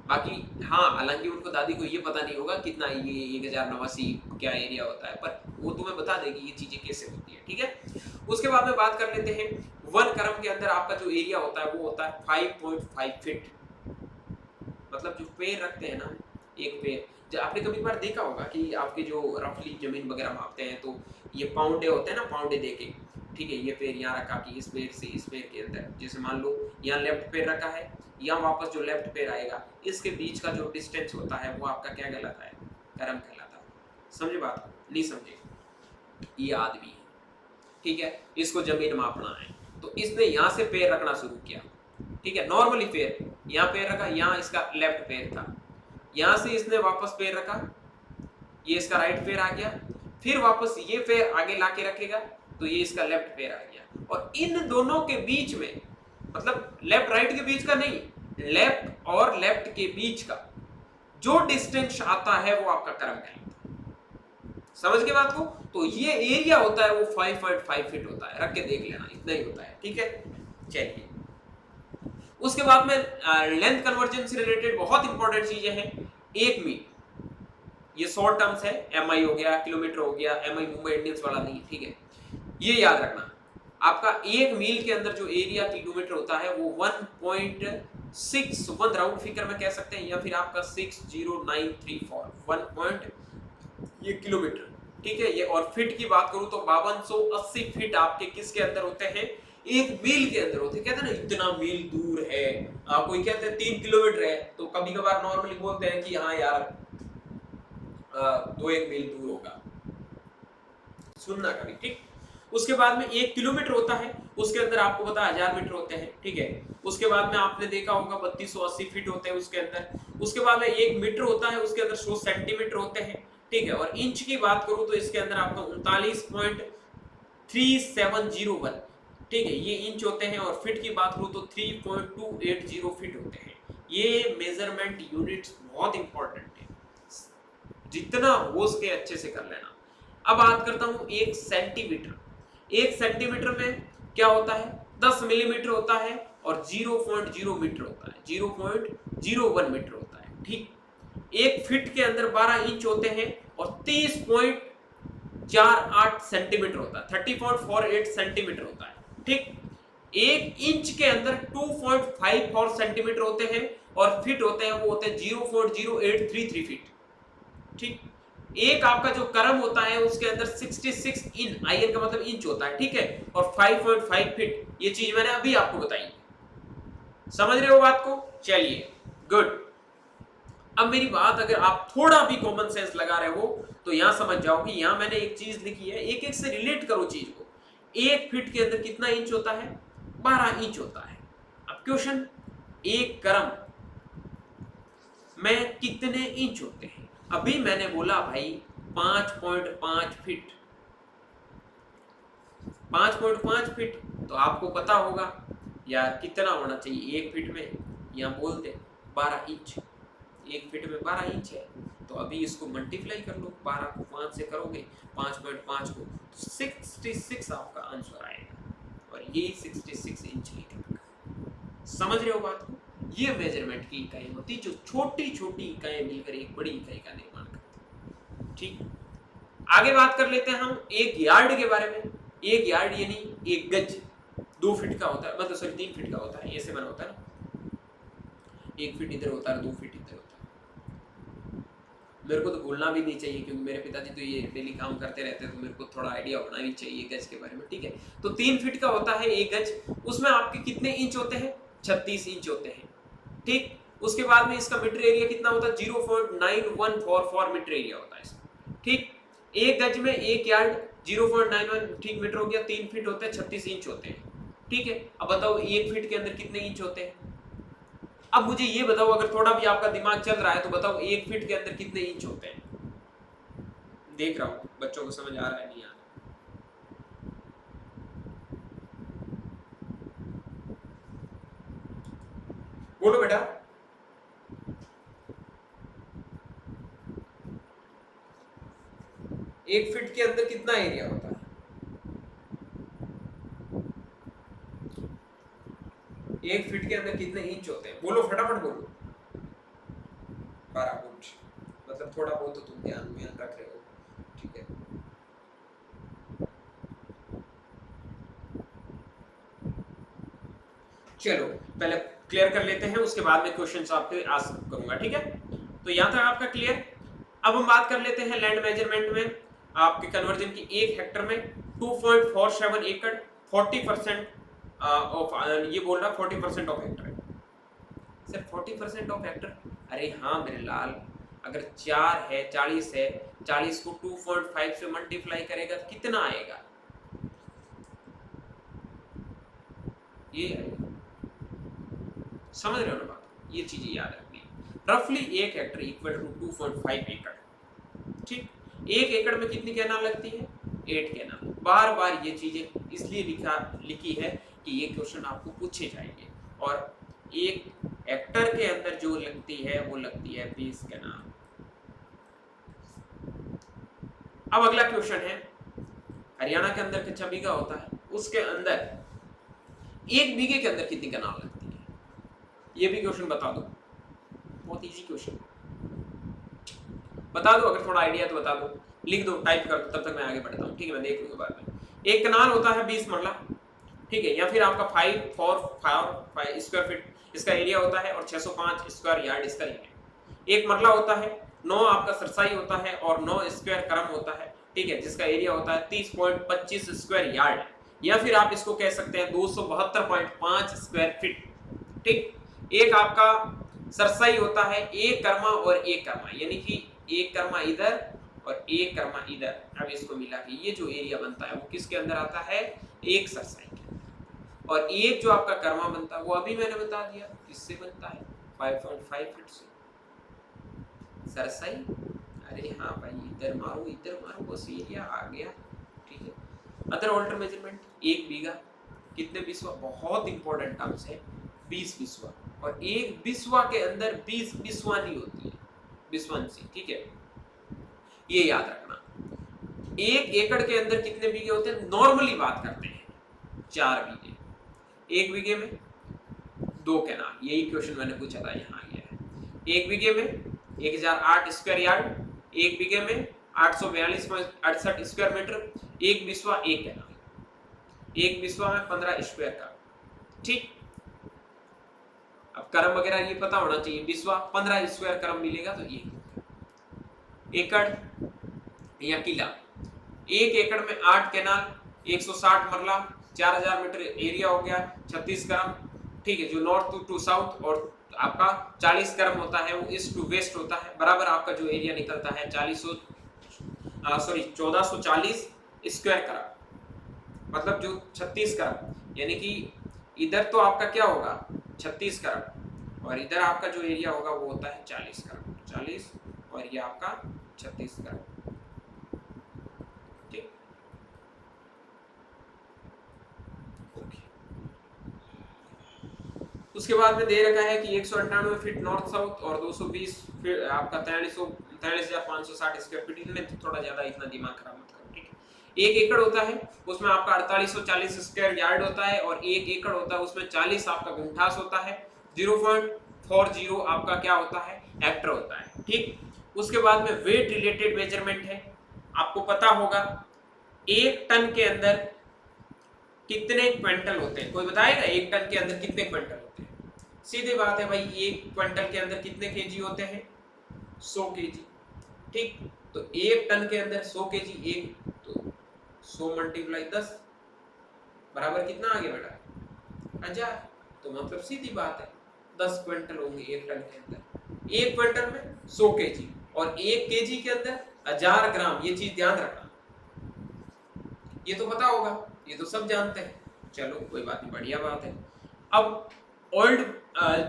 बाकी हाँ, हालांकि उनको दादी को ये पता नहीं होगा कितना ये 1089 क्या एरिया होता है, पर वो तुम्हें बता देगी ये चीजें कैसे होती है। ठीक है, उसके बाद में बात कर लेते हैं, 1 क्रम के अंदर आपका जो एरिया होता है वो होता है 5.5 फीट। मतलब जो पैर रखते हैं ना, एक पैर, आपने कभी बार देखा होगा कि आपके जो रफली जमीन वगैरह मापते हैं तो ये पाउंडे होते हैं ना, पाउंडे देके, ठीक है, ये पैर यहाँ रखा कि इस पैर से इस पैर के अंदर, जैसे मान लो यहाँ लेफ्ट पैर रखा है, यहाँ वापस जो लेफ्ट पैर आएगा इसके बीच का जो डिस्टेंस होता है वो आपका क्या कहलाता है, कर्म कहलाता है। समझे बात, नहीं समझे? ये आदमी है, ठीक है, इसको जमीन मापना है, तो इसने यहाँ से पैर रखना शुरू किया, ठीक है, नॉर्मली पैर यहाँ पैर रखा, यहाँ इसका लेफ्ट पैर था, यहाँ से इसने वापस पैर रखा, ये इसका राइट पैर आ गया, फिर वापस ये पैर आगे लाके रखेगा तो ये इसका लेफ्ट पैर आ गया, और इन दोनों के बीच में, मतलब लेफ्ट राइट के बीच का नहीं, लेफ्ट और लेफ्ट के बीच का जो डिस्टेंस आता है वो आपका कर्म कहलाता है। समझ के बात को? तो ये एरिया होता है वो 5.5 फीट होता है, रख के देख लेना, इतना ही होता है, ठीक है। चलिए, उसके बाद में लेंथ कन्वर्जन से रिलेटेड बहुत इंपॉर्टेंट चीजें हैं। 1 मील, ये शॉर्ट टर्म्स है, एमआई हो गया, किलोमीटर हो गया, एमआई मुंबई इंडियंस वाला नहीं, ठीक है, ये याद रखना। आपका 1 मील के अंदर जो एरिया किलोमीटर होता है वो 1.61 राउंड फिगर में कह सकते हैं, या फिर आपका 60934 1 ये किलोमीटर, ठीक है। ये और फीट की बात करूं तो 5280 फीट आपके किसके अंदर होते हैं, 1 मील के अंदर होते हैं। कहते हैं ना इतना मील दूर है, कोई कहते हैं 3 किलोमीटर है, तो कभी कभार नॉर्मली बोलते हैं कि हाँ यार 2-1 मील दूर होगा, सुनना कभी, ठीक। उसके बाद में 1 किलोमीटर होता है, उसके अंदर आपको पता 1000 मीटर होते हैं, ठीक है। उसके बाद में आपने देखा होगा 3280 फीट होते हैं उसके अंदर। उसके बाद में 1 मीटर होता है, उसके अंदर 100 सेंटीमीटर होते हैं, ठीक है। और इंच की बात करूं तो इसके अंदर आपका 39.3701, ठीक है, ये इंच होते हैं। और फीट की बात करूं तो 3.280 फीट होते हैं। ये मेजरमेंट यूनिट्स बहुत इंपॉर्टेंट है, जितना हो सके अच्छे से कर लेना। अब बात करता हूं 1 सेंटीमीटर। 1 सेंटीमीटर में क्या होता है, 10 मिलीमीटर होता है, और 0.0 मीटर होता है, 0.01 मीटर होता है, ठीक। 1 फीट के अंदर 12 इंच होते हैं और 30.48 सेंटीमीटर होता है, 30.48 सेंटीमीटर होता है, ठीक। 1 इंच के अंदर 2.54 सेंटीमीटर होते हैं, और फीट होते हैं वो होते हैं 0.0833 फीट, ठीक। एक आपका जो कर्म होता है उसके अंदर 66 इन, आईएन का मतलब इंच होता है, ठीक है, और 5.5 फीट, ये चीज मैंने अभी आपको बताई। समझ रहे हो बात को? चलिए, गुड। अब मेरी बात अगर आप थोड़ा भी कॉमन सेंस लगा रहे हो तो यहां समझ जाओ कि यहां मैंने एक चीज लिखी है, एक एक से रिलेट करो चीज को। 1 फीट के अंदर कितना इंच होता है, 12 इंच होता है। अब क्वेश्चन, एक कर्म में कितने इंच होते हैं? अभी मैंने बोला भाई 5.5 फीट, 5.5 फीट, तो आपको पता होगा यार कितना होना चाहिए 1 फीट में, यहाँ बोलते 12 इंच, 1 फीट में 12 इंच है, तो अभी इसको मल्टीप्लाई कर लो, 12 को 5 से करोगे, 5.5 को, तो 66 आपका आंसर आएगा, और ये 66 इंच लिखा। समझ रहे हो बात को? ये मेजरमेंट की इकाई होती है जो छोटी छोटी इकाइयां मिलकर एक बड़ी इकाई का निर्माण करती है, ठीक। आगे बात कर लेते हैं हम 1 यार्ड के बारे में। 1 यार्ड यानी 1 गज 2 फीट का होता है, मतलब सॉरी 3 फीट का होता है, ऐसे बना होता है ना, 1 फीट इधर होता है, 2 फीट इधर होता है। मेरे को तो भूलना भी नहीं चाहिए क्योंकि मेरे पिताजी तो ये डेली काम करते रहते हैं, तो मेरे को थोड़ा आइडिया होना भी चाहिए गज के बारे में, ठीक है। तो 3 फीट का होता है 1 गज, उसमें आपके कितने इंच होते हैं, 36 इंच होते हैं, ठीक। उसके बाद में इसका मीटर एरिया कितना होता है, 0.9144 मीटर एरिया होता है इसका, ठीक। 1 गज में 1 यार्ड 0.91, ठीक, मीटर हो गया, 3 फीट होते हैं, 36 इंच होते हैं, ठीक है। अब बताओ 1 फीट के अंदर कितने इंच होते हैं? अब मुझे ये बताओ, अगर थोड़ा भी आपका दिमाग चल रहा है तो बताओ 1 फीट के अंदर कितने इंच होते हैं? देख रहा हूं बच्चों को समझ आ रहा है, नहीं आ रहा? बोलो बेटा। 1 फीट के अंदर कितना एरिया होता है? 1 फीट के अंदर कितने इंच होते हैं? बोलो, फटाफट बोलो। 12 इंच, मतलब थोड़ा बहुत तो तुम ध्यान में रख रहे हो, ठीक है। चलो पहले क्लियर कर लेते हैं, उसके बाद में क्वेश्चंस आपके आंसर करूंगा, ठीक है। तो यहां तक आपका क्लियर? अब हम बात कर लेते हैं लैंड मेजरमेंट में आपके कन्वर्जन की। 1 हेक्टर में 2.47 एकड़, 40% ऑफ, ये बोल रहा 40% ऑफ हेक्टर है सर। 40% ऑफ हेक्टर, अरे हाँ मेरे लाल, अगर 4 है 40 है, 40 को 2.5 से मल्टीप्लाई करेगा तो कितना आएगा, ये आएगा। समझ रहे हो ना बात, ये चीजें याद रखनी है। रफली 1 हेक्टर इक्वल टू 2.5 एकड़। ठीक, 1 एकड़ में कितनी कैनाल लगती है, 8 कैनाल। बार बार ये चीजें इसलिए लिखी है कि ये क्वेश्चन आपको पूछे जाएंगे। और 1 हेक्टर के अंदर जो लगती है वो लगती है 20 कैनाल। अब अगला क्वेश्चन है, हरियाणा के अंदर कितना बीघा होता है, उसके अंदर 1 बीघे के अंदर कितनी कैनाल लगती है, ये भी क्वेश्चन बता दो। बहुत इजी क्वेश्चन, बता दो, अगर थोड़ा आइडिया तो बता दो, लिख दो, टाइप कर दो, तब तक मैं आगे बढ़ता हूँ। ठीक है, मैं देख लूंगा बाद में। एक कैनाल होता है 20 मरला, ठीक है, या फिर आपका 5 स्क्वायर फीट इसका एरिया होता है, और 605 स्क्वायर यार्ड इसका एरिया। एक मरला होता है, 9 आपका सरसाई होता है, और 9 स्क्वायर करम होता है, ठीक है, जिसका एरिया होता है 30.25 स्क्वायर यार्ड, या फिर आप इसको कह सकते हैं 272.5 स्क्वायर फीट। ठीक, एक आपका सरसाई होता है 1 कर्मा और 1 कर्मा, यानी कि 1 कर्मा इधर और 1 कर्मा इधर। अब इसको मिला के ये जो एरिया बनता है वो किसके अंदर आता है, एक सरसाई के अंदर। और एक जो आपका कर्मा बनता है वो अभी मैंने बता दिया किससे बनता है, 5.5 फीट से। सरसाई, अरे हाँ भाई, इधर मारो बस एरिया आ गया। ठीक है, अदर ऑल्टर मेजरमेंट, 1 बीघा कितने बिस्वा, बहुत इंपॉर्टेंट टर्म्स है, 20 बिस्वा। और 1 बिस्वा के अंदर 20 बिस्वानी होती है, बिस्वांसी। ठीक है, ये याद रखना। 1 एकड़ के अंदर कितने बीघे होते हैं, नॉर्मली बात करते हैं 4 बीघे। 1 बीघे में 2 कैनाल, यही क्वेश्चन मैंने पूछा था, यहाँ आ गया है। 1 बीघे में 1008 स्क्वायर यार्ड, 1 बीघे में 842.68 स्क्वायर मीटर। 1 बिस्वा 1 कैनाल, 1 बिस्वा में 15 स्क्वायर का। ठीक, अब करम वगैरह ये पता होना चाहिए, बिस्वा 15 स्क्वायर करम मिलेगा तो ये एकड़ या किला। 1 एकड़ में 8 कैनाल, 160 मरला, 4000 मीटर एरिया हो गया, 36 करम। ठीक है, जो नॉर्थ टू साउथ, और आपका 40 करम होता है वो ईस्ट टू वेस्ट होता है, बराबर आपका जो एरिया निकलता है 1440 स्क्वायर करम, मतलब जो 36 करम, यानी कि इधर तो आपका क्या होगा 36 करम, और इधर आपका जो एरिया होगा वो होता है 40 करम, 40, और ये आपका 36 करम। ठीक, ओके। उसके बाद में दे रखा है कि 198 फीट नॉर्थ साउथ, और 220 फीट आपका 43,560 स्क्वायर फीट। इनमें थोड़ा ज्यादा इतना दिमाग खराब मत करो। ठीक है, 1 एकड़ होता है उसमें आपका 4840 स्क्वायर यार्ड होता है, और 1 एकड़ होता है उसमें 40 आपका गुंठास होता है, 0.40 आपका क्या होता है, हेक्टर होता है। ठीक, उसके बाद में वेट रिलेटेड मेजरमेंट है। आपको पता होगा 1 टन के अंदर कितने क्विंटल होते हैं, कोई बताएगा 1 टन के अंदर कितने क्विंटल होते हैं? सीधी बात है भाई, 1 क्विंटल के अंदर कितने केजी होते हैं, 100 केजी। ठीक, तो 1 टन के अंदर 100 केजी, 1 तो 100 × 10 बराबर कितना आ गया बेटा, 1000। तो मतलब सीधी बात है 10 क्विंटल होंगे 1 टन के अंदर। 1 क्विंटल में 100 केजी, और 1 केजी के अंदर 1000 ग्राम। ये चीज ध्यान रखना, ये तो पता होगा, ये तो सब जानते हैं। चलो कोई बात नहीं, बढ़िया बात है। अब ओल्ड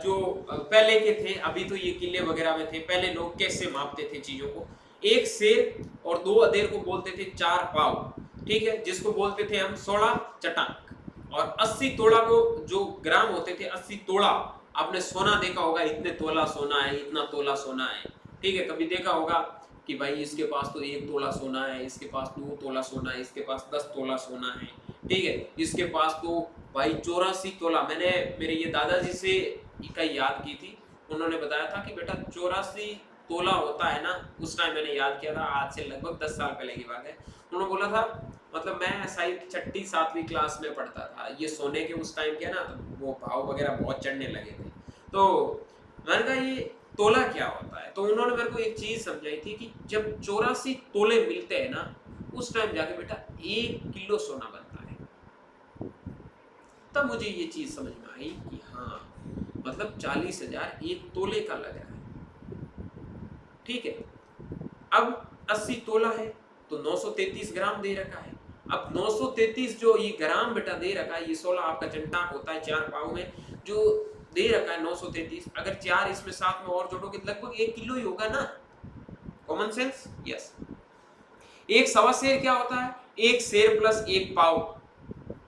जो पहले के थे, अभी तो ये किले वगैरह में थे, पहले लोग कैसे मापते थे चीजों को, 1 सेर और 2 अधेर को बोलते थे 4 पाव। ठीक है, जिसको बोलते थे हम 16 चटाक। और 80 तोला को जो ग्राम होते थे, 80 तोला। आपने सोना देखा होगा, इतने तोला सोना है, इतना तोला सोना है। ठीक है, कभी देखा होगा कि भाई इसके पास तो 1 तोला सोना है, इसके पास 2 तोला सोना है, इसके पास 10 तोला सोना है। ठीक है, इसके पास तो भाई 84 तोला। मैंने मेरे ये दादाजी से इकाई याद की थी, उन्होंने बताया था कि बेटा 84 तोला होता है ना। उस टाइम मैंने याद किया था, आज से लगभग 10 साल पहले की बात है। उन्होंने बोला था, मतलब मैं शायद 6ठी 7वीं क्लास में पढ़ता था। ये सोने के उस टाइम के ना, तो वो भाव वगैरह बहुत चढ़ने लगे थे। तो मैंने कहा ये तोला क्या होता है, तो उन्होंने मेरे को एक चीज समझाई थी कि जब 84 तोले मिलते हैं ना, उस टाइम जाके बेटा 1 किलो सोना बनता है। तब मुझे ये चीज समझ में आई कि हाँ, मतलब 40,000 एक तोले का लग रहा है। ठीक है, अब 80 तोला है तो 933 ग्राम दे रखा है। अब 933 जो ये ग्राम बेटा दे रखा है, ये 16 आपका चंटाक होता है 4 पाव में, जो दे रखा है 933, अगर 4 इसमें साथ में और जोड़ोगे लगभग 1 किलो ही होगा ना। Common sense, yes. एक सवा शेर क्या होता है, एक शेर प्लस एक पाव,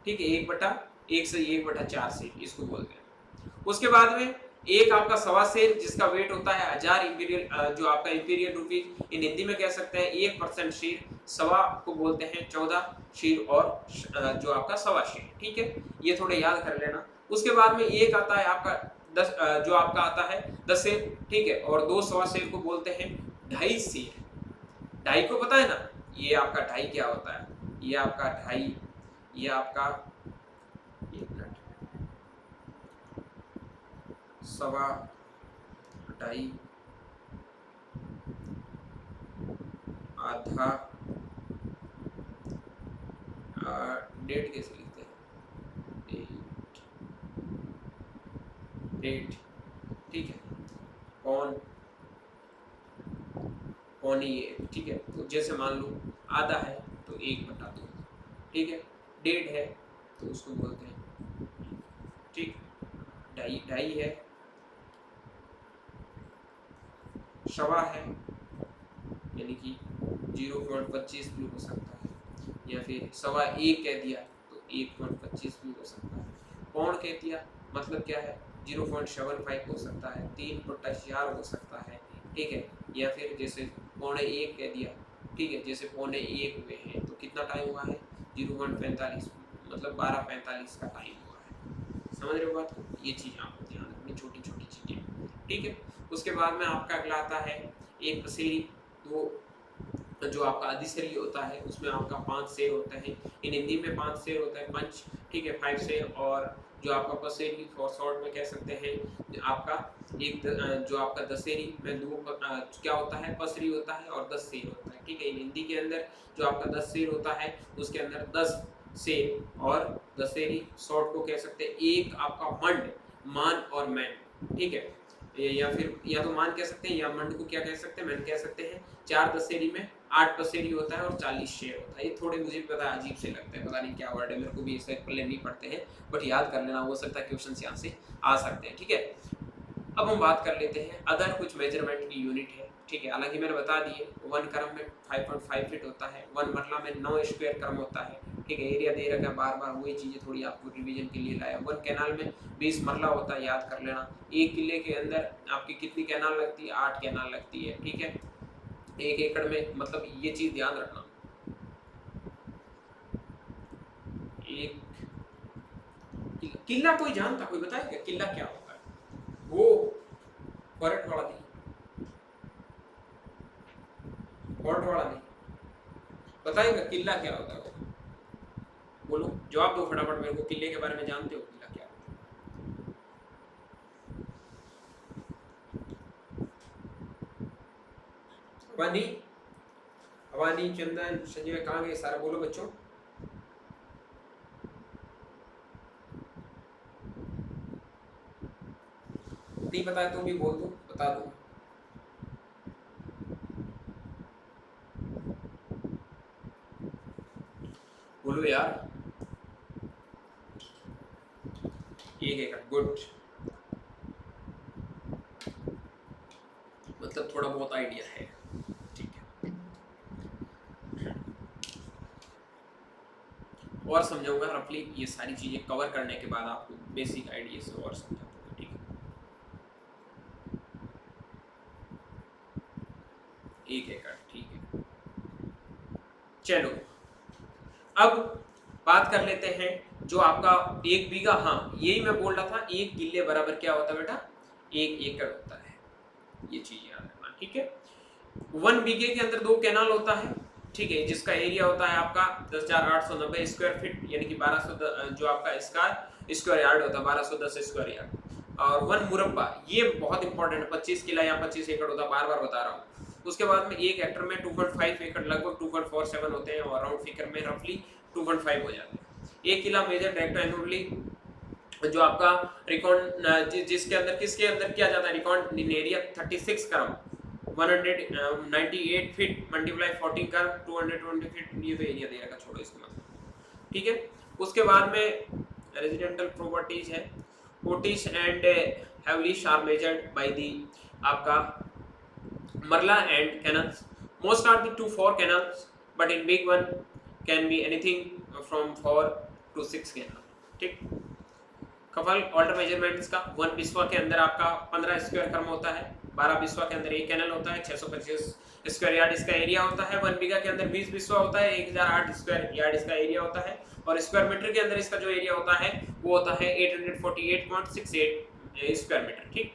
ठीक है, 1/1 से 1/4 शेर इसको बोलते हैं। उसके बाद में एक आपका सवा शेर जिसका वेट होता है 1000 इंपीरियल, जो आपका इंपीरियल रुपीज इन हिंदी में कह सकते हैं 1% शेर, सवा को बोलते हैं 14 शेर और जो आपका सवा शेर। ठीक है, ये थोड़े याद कर लेना। उसके बाद में एक आता है आपका 10, जो आपका आता है 10 शेर, ठीक है, और 2 सवा शेर को बोलते हैं 2.5 शेर। 2.5 को पता है ना, ये आपका 2.5 क्या होता है, ये आपका 2.5, ये आपका 1 मिनट, सवा, 2.5, आधा, डेढ़ कैसे लिखते हैं, 8, ठीक है, पौन, पौनी, ठीक है। तो जैसे मान लो आधा है तो 1/2, ठीक है, 1.5 है तो उसको बोलते हैं, ठीक, 2.5 है, सवा है यानी कि 0.25 भी हो सकता है, या फिर सवा 1 कह दिया तो 1.25 भी हो सकता है। पौन कह दिया मतलब क्या है, 0.75 हो सकता है, 3/4 हो सकता है, ठीक है, या फिर जैसे 1.25 कह दिया, ठीक है, जैसे 1.25 हुए हैं तो कितना टाइम हुआ है, 0.45, मतलब 12:45 का टाइम हुआ है। समझ रहे हो बात को, ये चीज़ आपको ध्यान रखनी, छोटी छोटी चीज़ें, ठीक है। उसके बाद में आपका अगला आता है एक पसेरी, तो जो आपका अधिशरी होता है उसमें आपका 5 शेर होते हैं, इन हिंदी में 5 शेर होता है, पंच, ठीक है, 5 शेर। और जो आपका पसेरी फॉर शॉर्ट में कह सकते हैं आपका एक जो आपका दशेरी में क्या होता है, पसरी होता है और 10 शेर होता है, ठीक है। इन हिंदी के अंदर जो आपका 10 शेर होता है उसके अंदर 10 शेर और दशेरी शॉर्ट को कह सकते हैं। एक आपका मंड, मान और मैन, ठीक है, या फिर या तो मान कह सकते हैं या मंड को क्या कह सकते हैं, मैन कह सकते हैं। 4 दशेरी में 8 पसेरी होता है और 40 शेर होता है। ये थोड़े मुझे भी पता अजीब से लगते हैं, पता नहीं क्या वर्ड है, मेरे को भी इससे पहले नहीं पढ़ते हैं, बट याद कर लेना, हो सकता है क्वेश्चन यहाँ से आ सकते हैं, ठीक है। अब हम बात कर लेते हैं अदर कुछ मेजरमेंट की यूनिट है, ठीक है। हालांकि मैंने बता दिए 1 क्रम में 5.5 फीट होता है, 1 मरला में 9 स्क्वायर क्रम होता है, ठीक है। एरिया दे रखा है, बार बार वही चीज़ें थोड़ी आपको रिवीजन के लिए लाया। 1 कैनाल में 20 मरला होता है, याद कर लेना। एक किले के अंदर आपकी कितनी कैनाल लगती है, 8 कैनाल लगती है, ठीक है। 1 एकड़ में, मतलब ये चीज़ ध्यान रखना, एक किला कोई जानता, कोई बताएगा किला क्या होता है? वो फॉरेट वाला नहीं, फॉरेट वाला नहीं, बताएगा किला क्या होता है? बोलो, जवाब दो फटाफट मेरे को, किले के बारे में जानते हो, किला क्या होता है? वानी, अवानी, चंदन, संजय, कहाँ गए सारा, बोलो बच्चों। नहीं पता है तो भी बोल दो, बता दो। बोलो यार, 1 एकड़, गुड, मतलब थोड़ा बहुत आइडिया है, ठीक है। और समझाऊंगा रफली, ये सारी चीजें कवर करने के बाद आपको बेसिक आइडिया से और समझा दूंगा, ठीक है। 1 एकड़, ठीक है। चलो अब बात कर लेते हैं जो आपका 1 बीघा, हाँ यही मैं बोल रहा था, 1 किले बराबर क्या होता है बेटा, 1 एकड़ होता है, ये चीज याद रखना, ठीक है। 1 बीघे के अंदर 2 कैनाल होता है, ठीक है, जिसका एरिया होता है आपका 10,890 स्क्वायर फीट, यानी कि 1200, जो आपका स्क्वायर यार्ड होता है 1210 स्क्वायर यार्ड। और 1 मुरब्बा, ये बहुत इंपॉर्टेंट है, 25 किला या 25 एकड़ होता है, बार बार बता रहा हूँ। उसके बाद में 1 हेक्टर में 2.5 एकड़ लगभग 2.47 होते हैं और राउंड फिगर में रफली 2.5 हो जाते हैं। 1 किला मेजर रेक्टेंगुलरली जो आपका रिकॉर्ड जिसके अंदर किसके अंदर किया जाता है रिकॉर्ड इन एरिया 36 करम 198 फीट मल्टीप्लाई 14 करम 220 फीट, ये तो एरिया दे रखा, छोड़ो इसको मत, ठीक है। उसके बाद में रेजिडेंटल प्रॉपर्टीज है, ओटिस and havelis are measured by the आपका marla and canals, most are the 2-4 canals but in big one can be anything from 4 to 6 कैनल, ठीक। कपल ऑल्टर मेजरमेंट्स का 1 बिस्वा के अंदर आपका 15 स्क्वायर कर्म होता है, 12 बिस्वा के अंदर 1 कैनल होता है, 625 स्क्वायर यार्ड इसका एरिया होता है, 1 बीघा के अंदर 20 बिस्वा होता है, 1008 स्क्वायर यार्ड इसका एरिया होता है, और स्क्वायर मीटर के अंदर इसका जो एरिया होता है वो होता है 848.68 स्क्वायर मीटर, ठीक।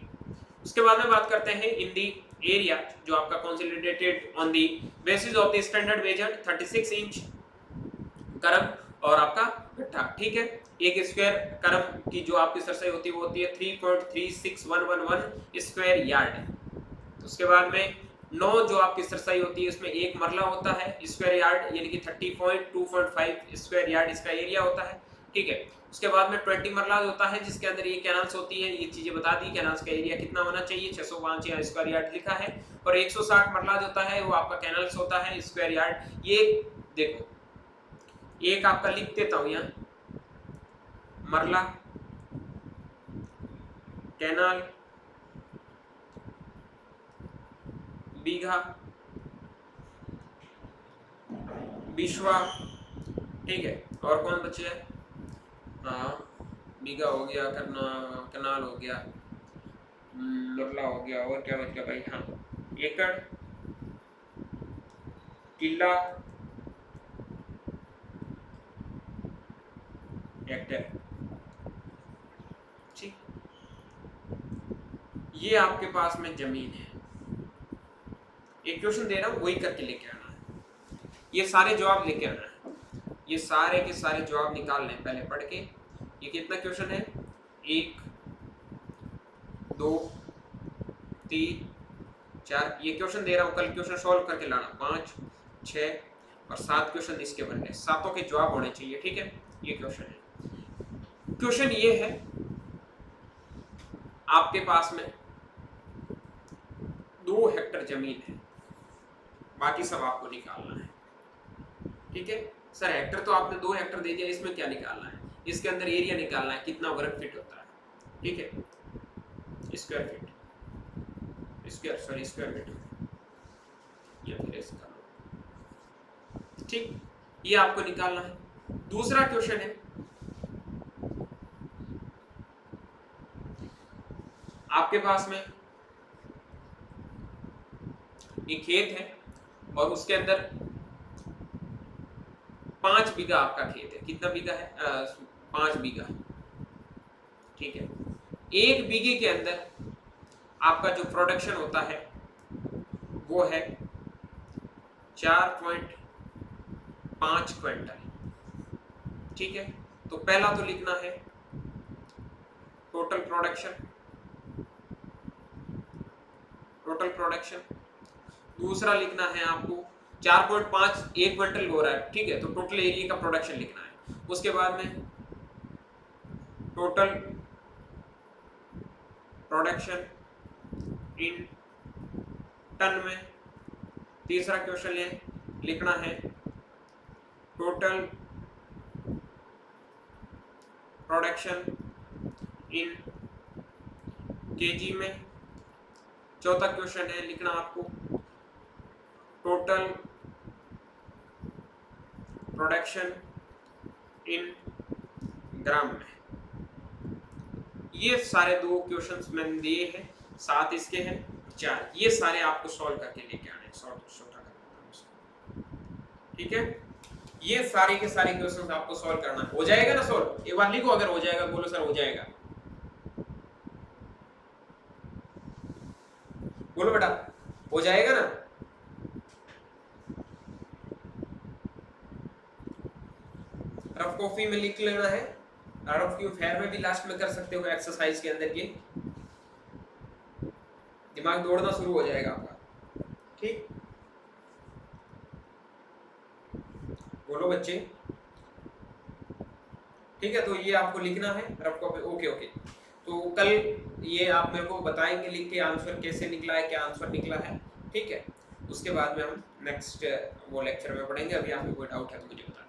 उसके बाद में बात करते हैं इन दी एरिया जो आपका consolidated on the basis of the standard measured 36 inch करम और आपका गट्ठा, ठीक है। 1 स्क्वायर करम की जो आपकी सरसाई होती है वो होती है 3.36111 स्क्वायर यार्ड। उसके बाद में 9 जो आपकी सरसाई होती है उसमें 1 मरला होता है स्क्वायर यार्ड, यानी कि 30.2.5 स्क्वायर यार्ड इसका एरिया होता है, ठीक है। उसके बाद में 20 मरला होता है जिसके अंदर ये कैनाल्स होती है, ये चीजें बता दी, कैनाल्स का एरिया कितना होना चाहिए 605 या स्क्वायर यार्ड लिखा है, और 160 मरला होता है वो आपका कैनाल्स होता है स्क्वायर यार्ड। ये देखो एक आपका लिख देता हूं यहाँ, मरला, कैनाल, बीघा, बिश्वा, ठीक है, और कौन बचे है, हाँ बीघा हो गया, कनाल हो गया, मरला हो गया, और क्या बच गया भाई, हाँ एकड़, किला, हेक्टेयर, ठीक। ये आपके पास में जमीन है, एक क्वेश्चन दे रहा हूं वही करके लेके आना है, ये सारे जवाब लेके आना है, ये सारे के सारे जवाब निकालने हैं पहले पढ़ के। ये कितना क्वेश्चन है, 1 2 3 4, ये क्वेश्चन दे रहा हूं, कल क्वेश्चन सॉल्व करके लाना, 5 6 और 7 क्वेश्चन इसके बनने, सातों के जवाब होने चाहिए, ठीक है। ये क्वेश्चन है, क्वेश्चन ये है आपके पास में 2 हेक्टर जमीन है, बाकी सब आपको निकालना है, ठीक है। सर हेक्टर तो आपने 2 हेक्टर दे दिया, इसमें क्या निकालना है, इसके अंदर एरिया निकालना है कितना वर्ग फीट होता है, ठीक है, स्क्वायर फीट, स्क्वायर मीटर या फिर इसका, ठीक, ये आपको निकालना है। दूसरा क्वेश्चन है आपके पास में एक खेत है और उसके अंदर 5 बीघा आपका खेत है, कितना बीघा है, 5 बीघा, ठीक है। 1 बीघे के अंदर आपका जो प्रोडक्शन होता है वो है 4.5 क्विंटल, ठीक है। तो पहला तो लिखना है टोटल प्रोडक्शन, दूसरा लिखना है आपको 4.5 1 क्विंटल हो रहा है, ठीक है, तो टोटल एरिया का प्रोडक्शन लिखना है। उसके बाद में टोटल प्रोडक्शन इन टन में, तीसरा क्वेश्चन लिखना है टोटल प्रोडक्शन इन केजी में, चौथा क्वेश्चन है लिखना आपको टोटल प्रोडक्शन इन ग्राम में। ये सारे 2 क्वेश्चंस मैंने दिए हैं, 7 इसके हैं, 4 ये सारे आपको सॉल्व करके लेके आने हैं, छोटा करना, ठीक है। ये सारे के सारे क्वेश्चंस आपको सॉल्व करना है, हो जाएगा ना सॉल्व, एक बार लिखो अगर हो जाएगा, बोलो सर हो जाएगा, बोलो बेटा हो जाएगा ना। रफ कॉपी में लिख लेना है, रफ क्यू फेयर में भी लास्ट में कर सकते हो एक्सरसाइज के अंदर ये, दिमाग दौड़ना शुरू हो जाएगा आपका। ठीक, बोलो बच्चे। ठीक है, तो ये आपको लिखना है रफ कॉपी। ओके ओके, तो कल ये आप मेरे को बताएंगे लिख के आंसर कैसे निकला है, क्या आंसर निकला है। ठीक है, उसके बाद में हम नेक्स्ट वो लेक्चर में पढ़ेंगे। अभी आपको कोई डाउट है तो मुझे बताइए।